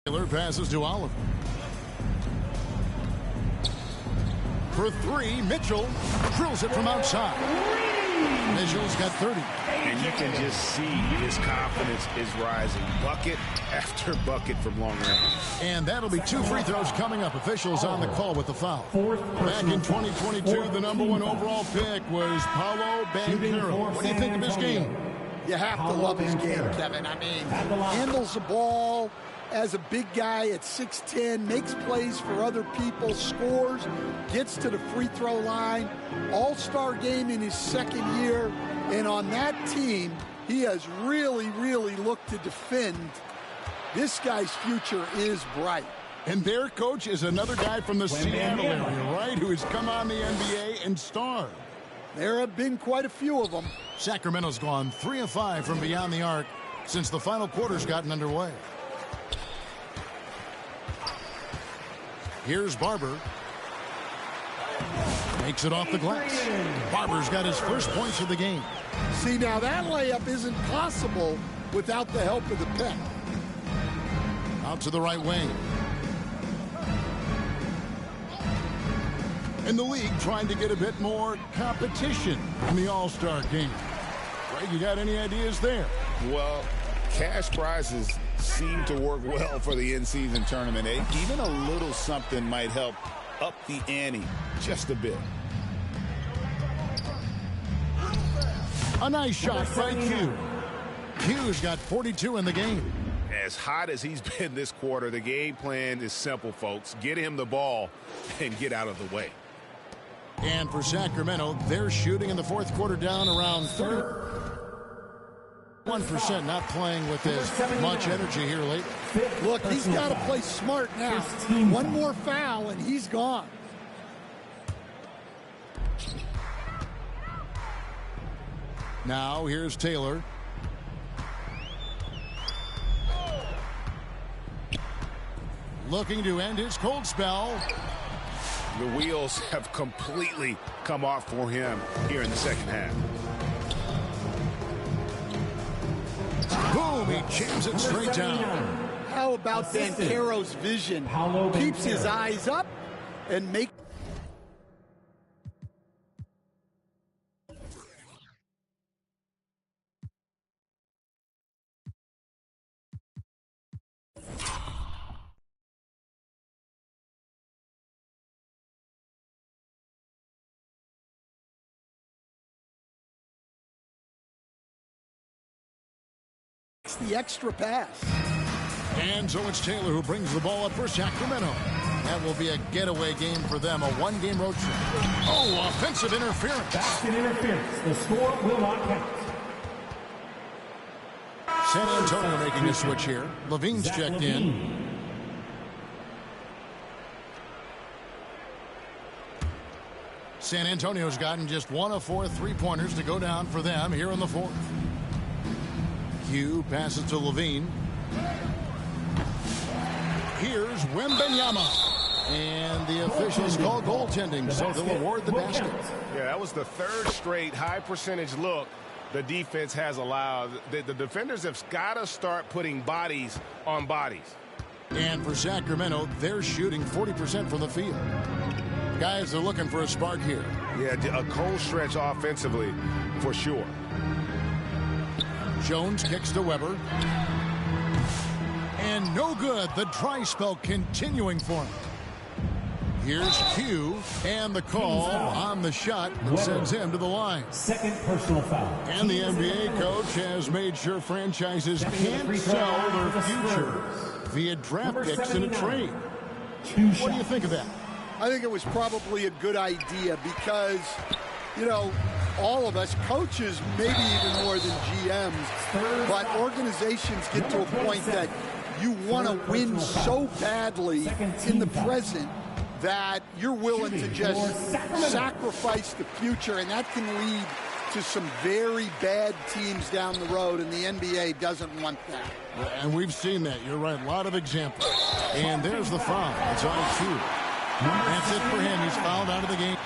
Taylor passes to Oliver. For 3, Mitchell drills it from outside. Mitchell's got 30. And you can just see his confidence is rising. Bucket after bucket from long range. And that'll be 2 free throws coming up. Officials on the call with the foul. Back in 2022, the number 1 overall pick was Paolo Banchero. What do you think of his game? You have to love his game, Kevin. I mean, handles the ball, as a big guy at 6'10", makes plays for other people, scores, gets to the free throw line, all-star game in his second year, and on that team, he has really, really looked to defend. This guy's future is bright. And their coach is another guy from the Seattle area, right, who has come on the NBA and starred. There have been quite a few of them. Sacramento's gone 3 of 5 from beyond the arc since the final quarter's gotten underway. Here's Barber. Makes it off the glass. Barber's got his first points of the game. See, now that layup isn't possible without the help of the pep. Out to the right wing. And the league trying to get a bit more competition in the All-Star game. Greg, you got any ideas there? Well, cash prizes seem to work well for the in-season tournament. Even a little something might help up the ante just a bit. A nice shot by Q. Q's got 42 in the game. As hot as he's been this quarter, the game plan is simple, folks. Get him the ball and get out of the way. And for Sacramento, they're shooting in the fourth quarter down around 31%, not playing with as much energy here lately. Look, he's got to play smart now. One more foul and he's gone. Now here's Taylor. Looking to end his cold spell. The wheels have completely come off for him here in the second half. Boom, he jams it straight down. How about Banchero's vision? Keeps his eyes up and makes... the extra pass. And so it's Taylor who brings the ball up for Sacramento. That will be a getaway game for them, a one-game road trip. Oh, offensive interference. Basket interference. The score will not count. San Antonio making a switch here. Levine's checked in. San Antonio's gotten just 1 of 4 three-pointers to go down for them here in the fourth. Q passes to Levine. Here's Wembanyama. And the officials call goaltending, so they'll award the basket. Yeah, that was the third straight high-percentage look the defense has allowed. The defenders have got to start putting bodies on bodies. And for Sacramento, they're shooting 40% from the field. Guys are looking for a spark here. Yeah, a cold stretch offensively for sure. Jones kicks to Weber. And no good. The dry spell continuing for him. Here's Q, and the call on the shot that sends him to the line. Second personal foul. And the NBA coach has made sure franchises can't sell their future via draft picks in a trade. What do you think of that? I think it was probably a good idea because, you know, all of us, coaches, maybe even more than GMs, but organizations get to a point that you want to win so badly in the present that you're willing to just sacrifice the future, and that can lead to some very bad teams down the road, and the NBA doesn't want that. And we've seen that. You're right. A lot of examples. And there's the foul. It's on Q. That's it for him. He's fouled out of the game.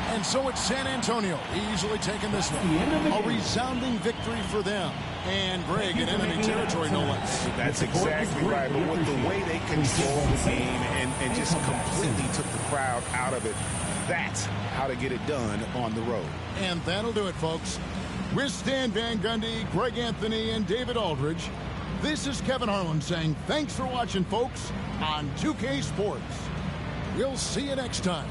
And so it's San Antonio easily taking this one. A resounding victory for them. And Greg in enemy territory, no less. That's exactly right. But with the way they controlled the game and just completely took the crowd out of it, that's how to get it done on the road. And that'll do it, folks. With Stan Van Gundy, Greg Anthony, and David Aldridge, this is Kevin Harlan saying thanks for watching, folks, on 2K Sports. We'll see you next time.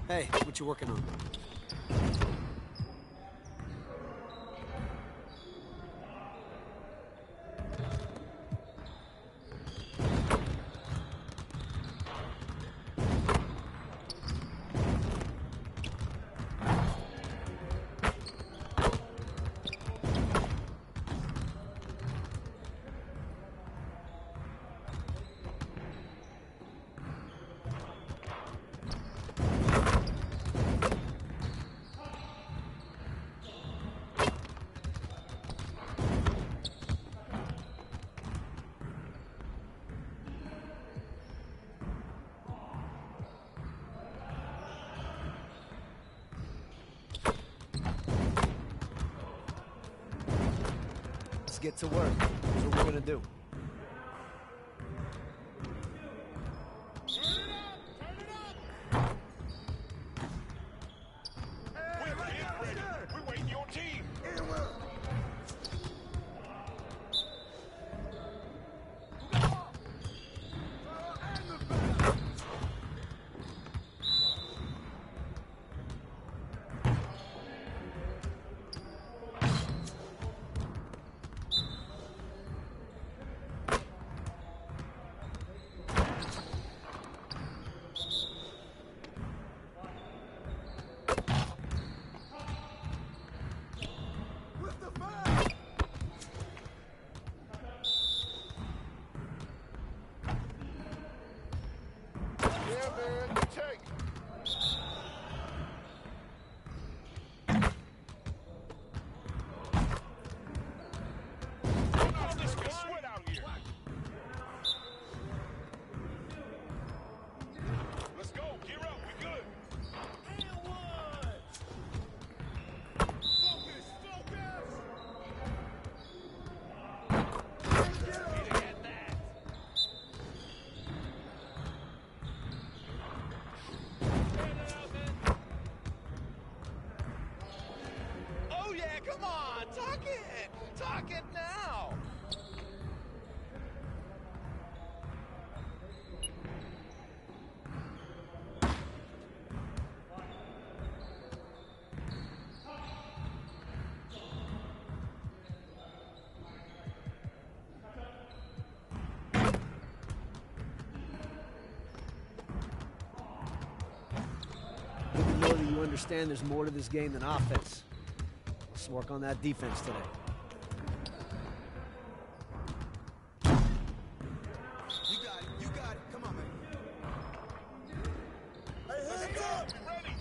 Hey, what you working on? Let's get to work. That's what we're gonna do. We're waiting your team. Come on, talk it! Talk it now! Good to know that you understand there's more to this game than offense. Let's work on that defense today. You got it, you got it. Come on, man. Hey, hands up! Be ready!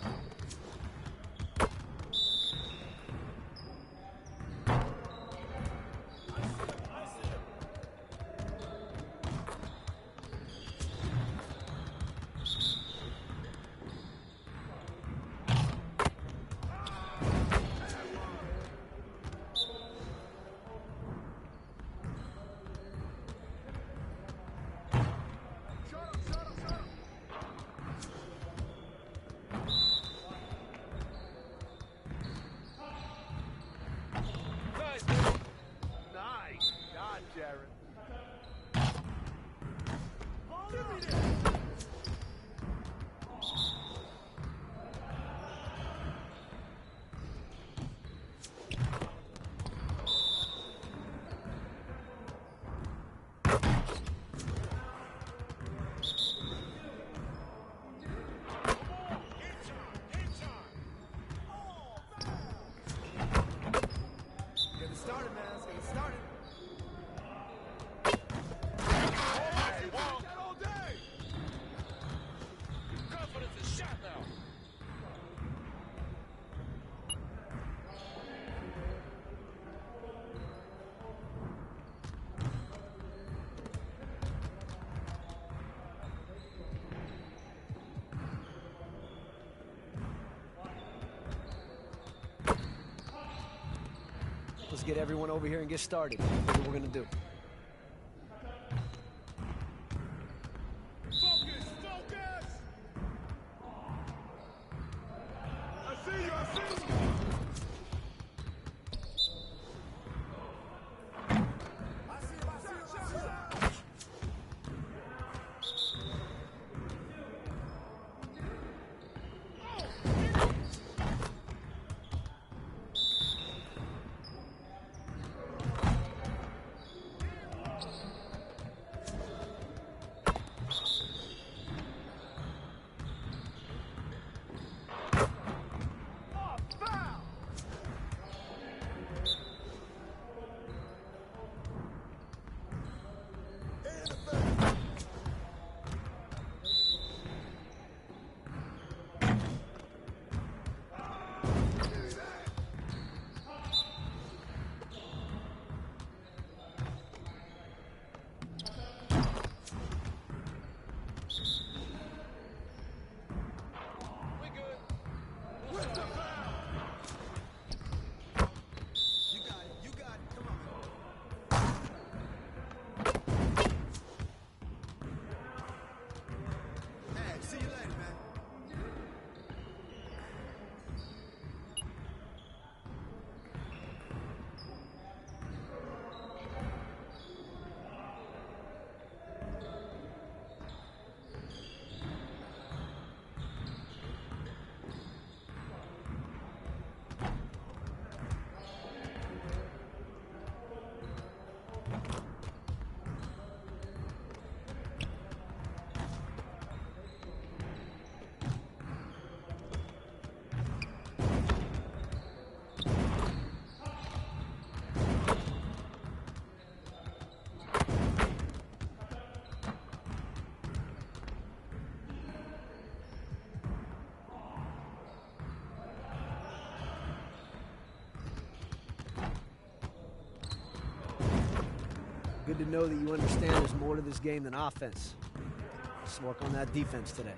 Nice shot, Jared. Give me that. Get it started, man. Let's get it started. All day. Confidence is shot now. Let's get everyone over here and get started. That's what we're gonna do. Focus, focus. I see you, I see you. good to know that you understand there's more to this game than offense. Let's work on that defense today.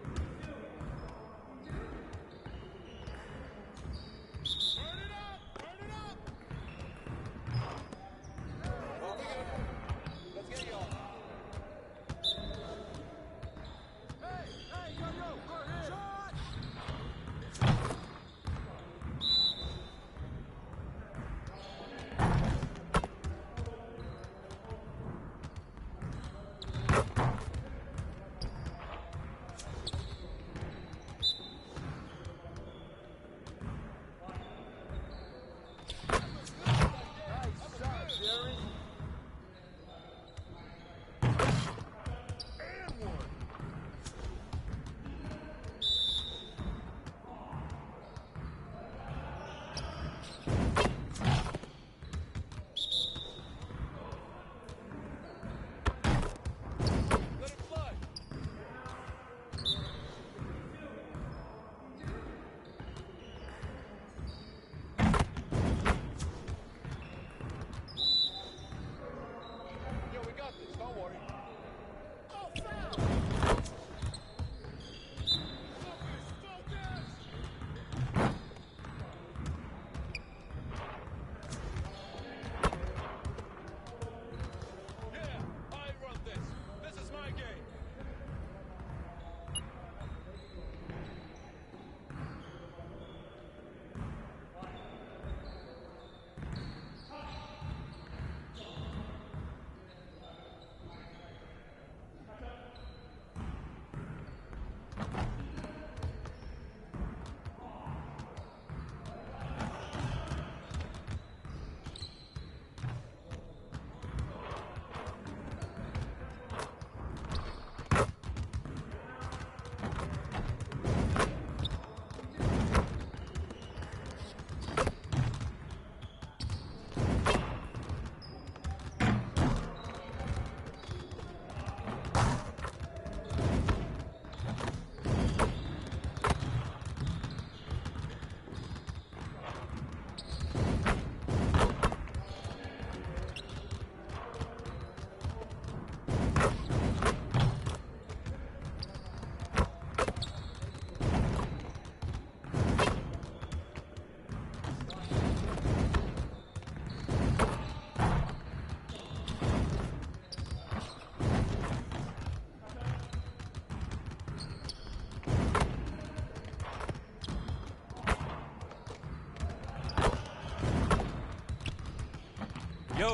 Yo!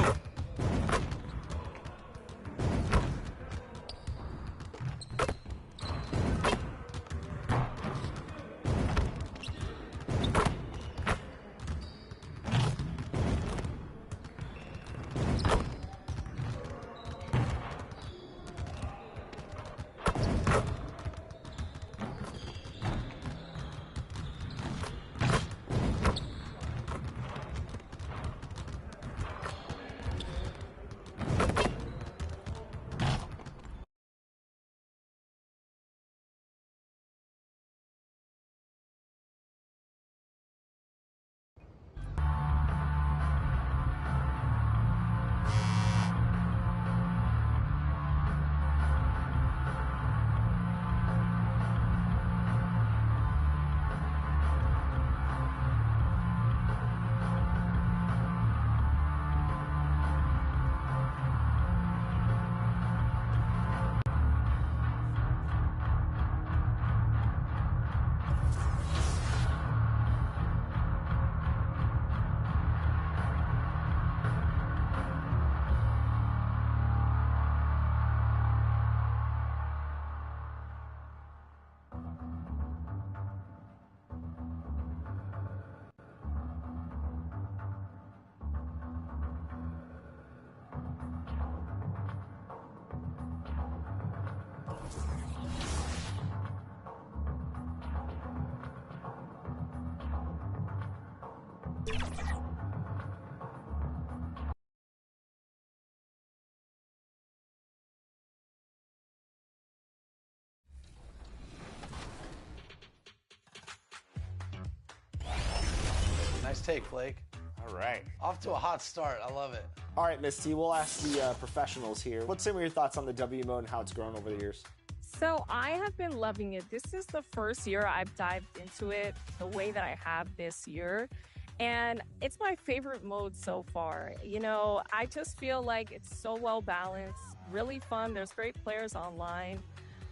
Nice take, Blake. All right. Off to a hot start. I love it. All right, Miss T, we'll ask the professionals here. What's some of your thoughts on the W mode and how it's grown over the years? So I have been loving it. This is the first year I've dived into it the way that I have this year. And it's my favorite mode so far. You know, I just feel like it's so well balanced, really fun. There's great players online.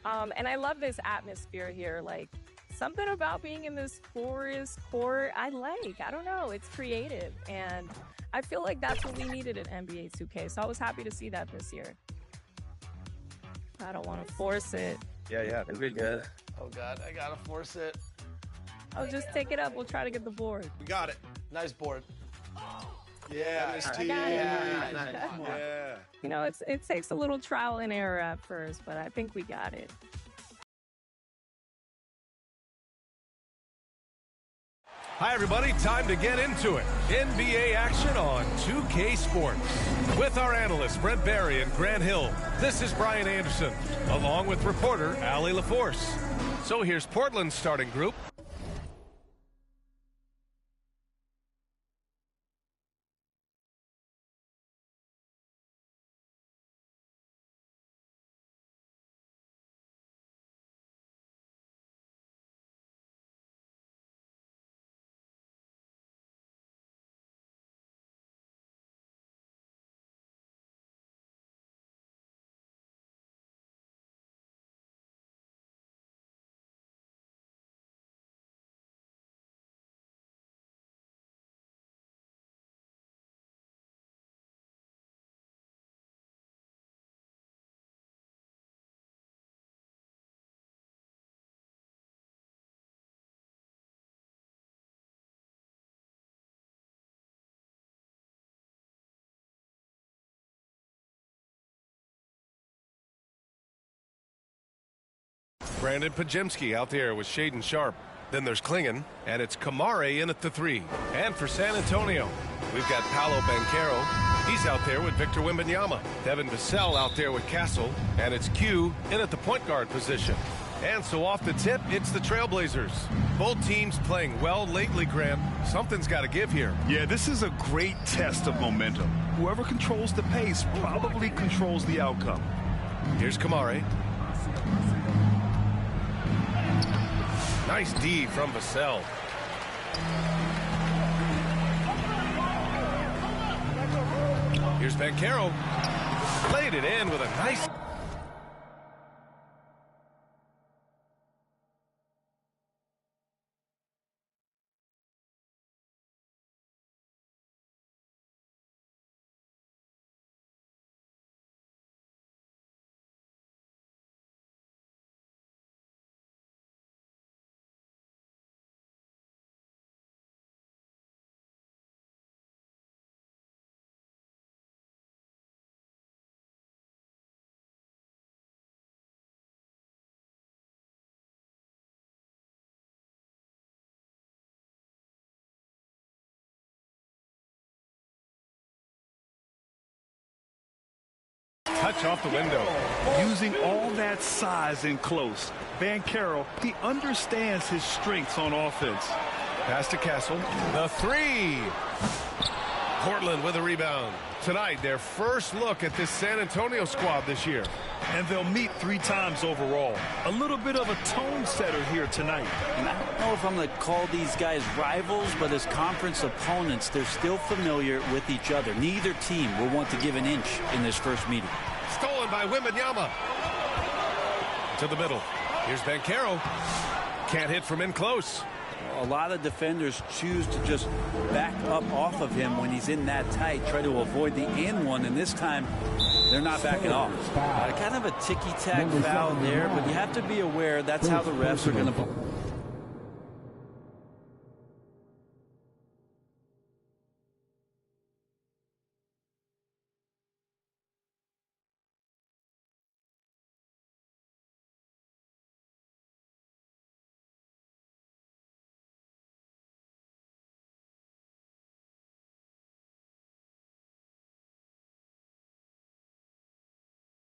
And I love this atmosphere here. Like, something about being in this forest court, I don't know, it's creative. And I feel like that's what we needed in NBA 2K. So I was happy to see that this year. I don't want to force it. Yeah, we're good. Oh, God, I got to force it. Oh, just take it up. We'll try to get the board. We got it. Nice board. Yeah, Miss T. Yeah. You know, it takes a little trial and error at first, but I think we got it. Hi, everybody. Time to get into it. NBA action on 2K Sports. With our analysts, Brent Barry and Grant Hill, this is Brian Anderson, along with reporter Allie LaForce. So here's Portland's starting group. Brandon Pajemski out there with Shaden Sharp. Then there's Klingon, and it's Kamare in at the 3. And for San Antonio, we've got Paolo Banchero. He's out there with Victor Wembanyama. Devin Vassell out there with Castle, and it's Q in at the point guard position. And so off the tip, it's the Trailblazers. Both teams playing well lately, Grant. Something's got to give here. Yeah, this is a great test of momentum. Whoever controls the pace probably controls the outcome. Here's Kamare. Nice D from Vassell. Here's Banchero. Played it in with a nice... Touch off the window. Using all that size in close, Banchero, he understands his strengths on offense. Pass to Castle. The 3. Portland with a rebound. Tonight, their first look at this San Antonio squad this year. And they'll meet 3 times overall. A little bit of a tone setter here tonight. And I don't know if I'm going to call these guys rivals, but as conference opponents, they're still familiar with each other. Neither team will want to give an inch in this first meeting. Stolen by Wembanyama. To the middle. Here's Banchero. Can't hit from in close. A lot of defenders choose to just back up off of him when he's in that tight, try to avoid the and one, and this time they're not backing off. Kind of a ticky-tack foul there, but you have to be aware that's how the refs are going to...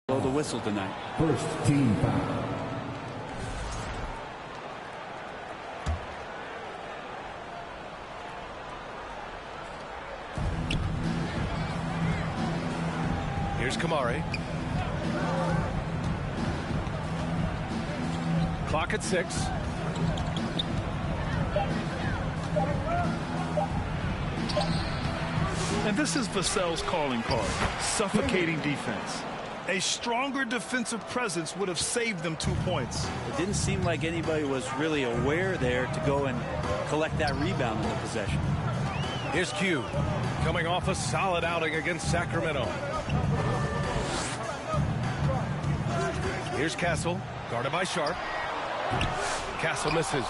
blow the whistle tonight. First team foul. Here's Kamari. Clock at 6. And this is Vassell's calling card. Suffocating defense. A stronger defensive presence would have saved them 2 points. It didn't seem like anybody was really aware there to go and collect that rebound in the possession. Here's Q, coming off a solid outing against Sacramento. Here's Castle, guarded by Sharp. Castle misses.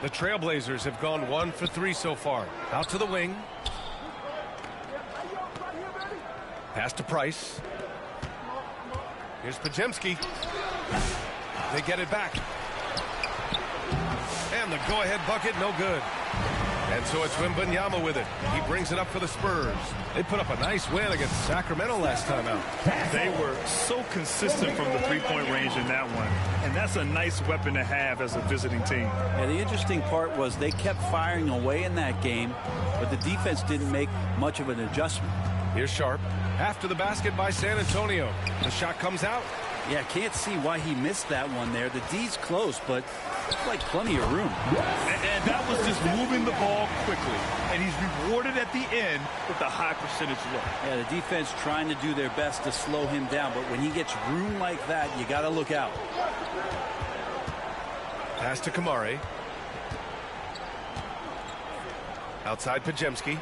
The Trailblazers have gone 1 for 3 so far. Out to the wing. Pass to Price. Here's Pajemski. They get it back. And the go-ahead bucket, no good. And so it's Wembanyama with it. He brings it up for the Spurs. They put up a nice win against Sacramento last time out. They were so consistent from the three-point range in that one. And that's a nice weapon to have as a visiting team. Yeah, the interesting part was they kept firing away in that game, but the defense didn't make much of an adjustment. Here's Sharp. After the basket by San Antonio. The shot comes out. Yeah, can't see why he missed that one there. The D's close, but it's like plenty of room. And that was just moving the ball quickly. And he's rewarded at the end with a high percentage look. Yeah, the defense trying to do their best to slow him down, but when he gets room like that, you got to look out. Pass to Kamari. Outside Pajemski.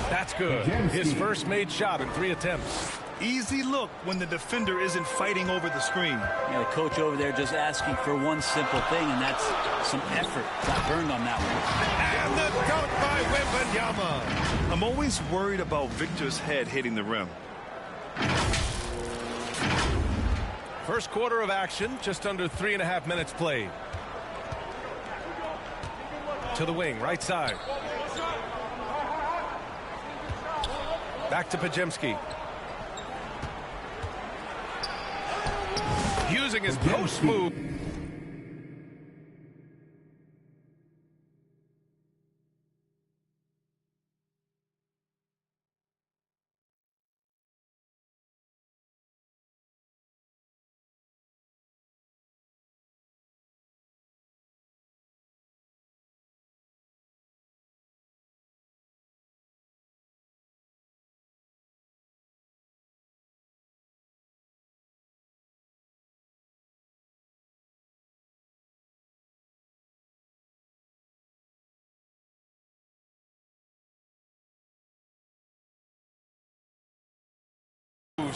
That's good. His first made shot in 3 attempts. Easy look when the defender isn't fighting over the screen. Yeah, the coach over there just asking for one simple thing, and that's some effort. Got burned on that one. And the dunk by Wembanyama. I'm always worried about Victor's head hitting the rim. First quarter of action, just under 3.5 minutes played. To the wing, right side. Back to Pajemski. Using his post move.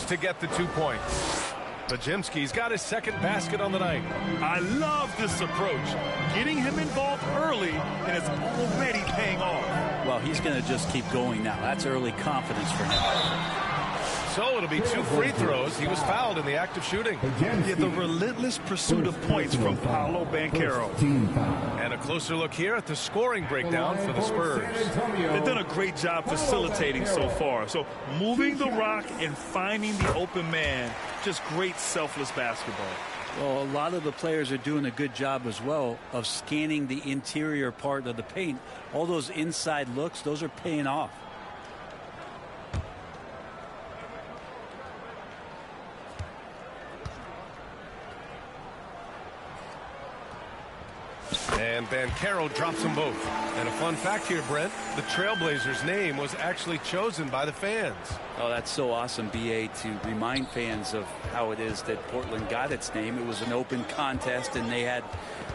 To get the 2 points. Pajemski's got his second basket on the night. I love this approach. Getting him involved early, and it's already paying off. Well, he's going to just keep going now. That's early confidence for him. So it'll be 2 free throws. He was fouled in the act of shooting. Yeah, the relentless pursuit of points from Paolo Banchero. And a closer look here at the scoring breakdown for the Spurs. They've done a great job facilitating so far. So moving the rock and finding the open man, just great selfless basketball. Well, a lot of the players are doing a good job as well of scanning the interior part of the paint. All those inside looks, those are paying off. And Banchero drops them both. And a fun fact here, Brent, the Trailblazers' name was actually chosen by the fans. Oh, that's so awesome, BA, to remind fans of how it is that Portland got its name. It was an open contest, and they had,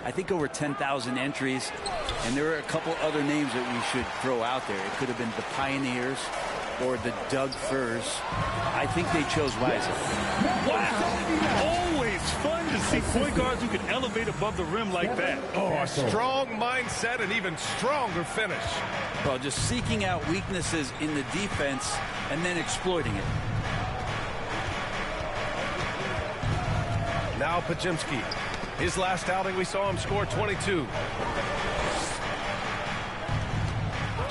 I think, over 10,000 entries. And there were a couple other names that we should throw out there. It could have been the Pioneers or the Doug Furs. I think they chose wisely. Wow! Always fun to see point guards who can elevate above the rim like that. Oh, a strong mindset and even stronger finish. Well, just seeking out weaknesses in the defense and then exploiting it. Now Pajemski. His last outing, we saw him score 22.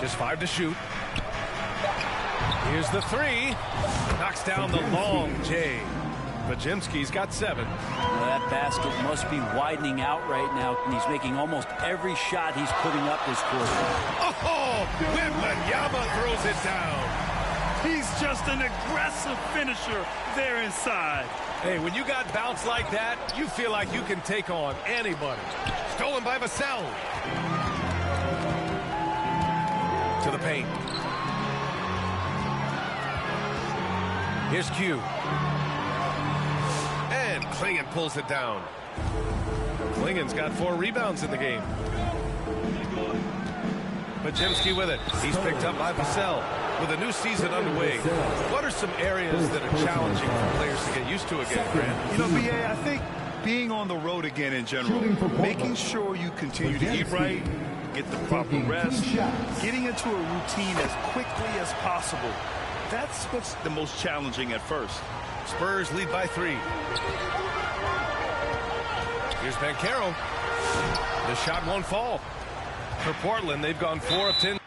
Just 5 to shoot. Here's the 3. Knocks down the long J. Pajemski's got 7. Well, that basket must be widening out right now, and he's making almost every shot he's putting up this quarter. Oh, Wembanyama throws it down. He's just an aggressive finisher there inside. Hey, when you got bounce like that, you feel like you can take on anybody. Stolen by Vassell. To the paint. Here's Q. And Klingon pulls it down. Klingon's got 4 rebounds in the game. Pajemski with it. He's picked up by Vassell. With a new season underway, what are some areas that are challenging for players to get used to again, Grant? You know, BA, I think being on the road again in general, making sure you continue to eat right, get the proper rest, getting into a routine as quickly as possible. That's what's the most challenging at first. Spurs lead by 3. Here's Banchero. The shot won't fall. For Portland, they've gone 4 of 10.